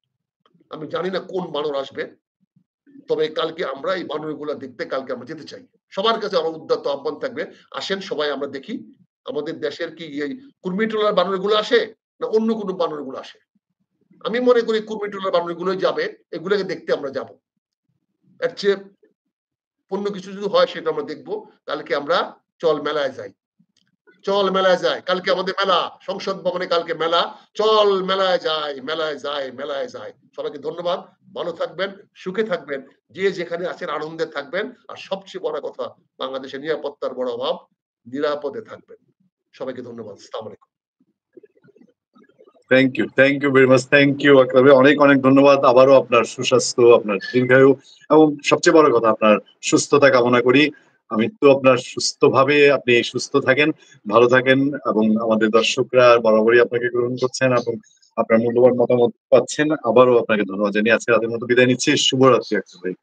আমি জানি না কোন বানর আসবে, তবে কালকে আমরা এই বানরগুলো দেখতে কালকে আমরা যেতে চাই। সবার কাছে আমার উদ্যত আহ্বান থাকবে, আসেন সবাই আমরা দেখি আমাদের দেশের কি এই কুর্মিটোলার বানরগুলো আসে না অন্য কোনো বানরগুলো আসে। আমি মনে করি কুর্মিটোলার বানরগুলোই যাবে, এগুলোকে দেখতে আমরা যাব। এর চেয়ে অন্য কিছু যদি হয় সেটা আমরা দেখবো। কালকে আমরা চল মেলায় যাই, চল মেলায় যাই, কালকে আমাদের মেলা, সংসদ ভবনে কালকে মেলা, চল মেলায় যাই, মেলায় যাই, মেলায় যাই। সবাইকে ধন্যবাদ, ভালো থাকবেন, সুখে থাকবেন, যে যেখানে আছেন আনন্দে থাকবেন, আর সবচেয়ে বড় কথা বাংলাদেশের নিরাপত্তার বড় অভাব, নিরাপদে থাকবেন। সবাইকে ধন্যবাদ। আসসালামু আলাইকুম। Thank you very much, thank you Akram ভাই, অনেক অনেক ধন্যবাদ। আবারও আপনার সুস্বাস্থ্য, আপনার দীর্ঘায়ু এবং সবচেয়ে বড় কথা আপনার সুস্থতা কামনা করি। আমি তো আপনার সুস্থভাবে আপনি সুস্থ থাকেন, ভালো থাকেন, এবং আমাদের দর্শকরা বরাবরই আপনাকে গ্রহণ করছেন এবং আপনার মূল্যবান মতামত পাচ্ছেন। আবারও আপনাকে ধন্যবাদ জানিয়ে আজকে রাতের মতো বিদায় নিচ্ছি। শুভরাত্রি আকরাম ভাই।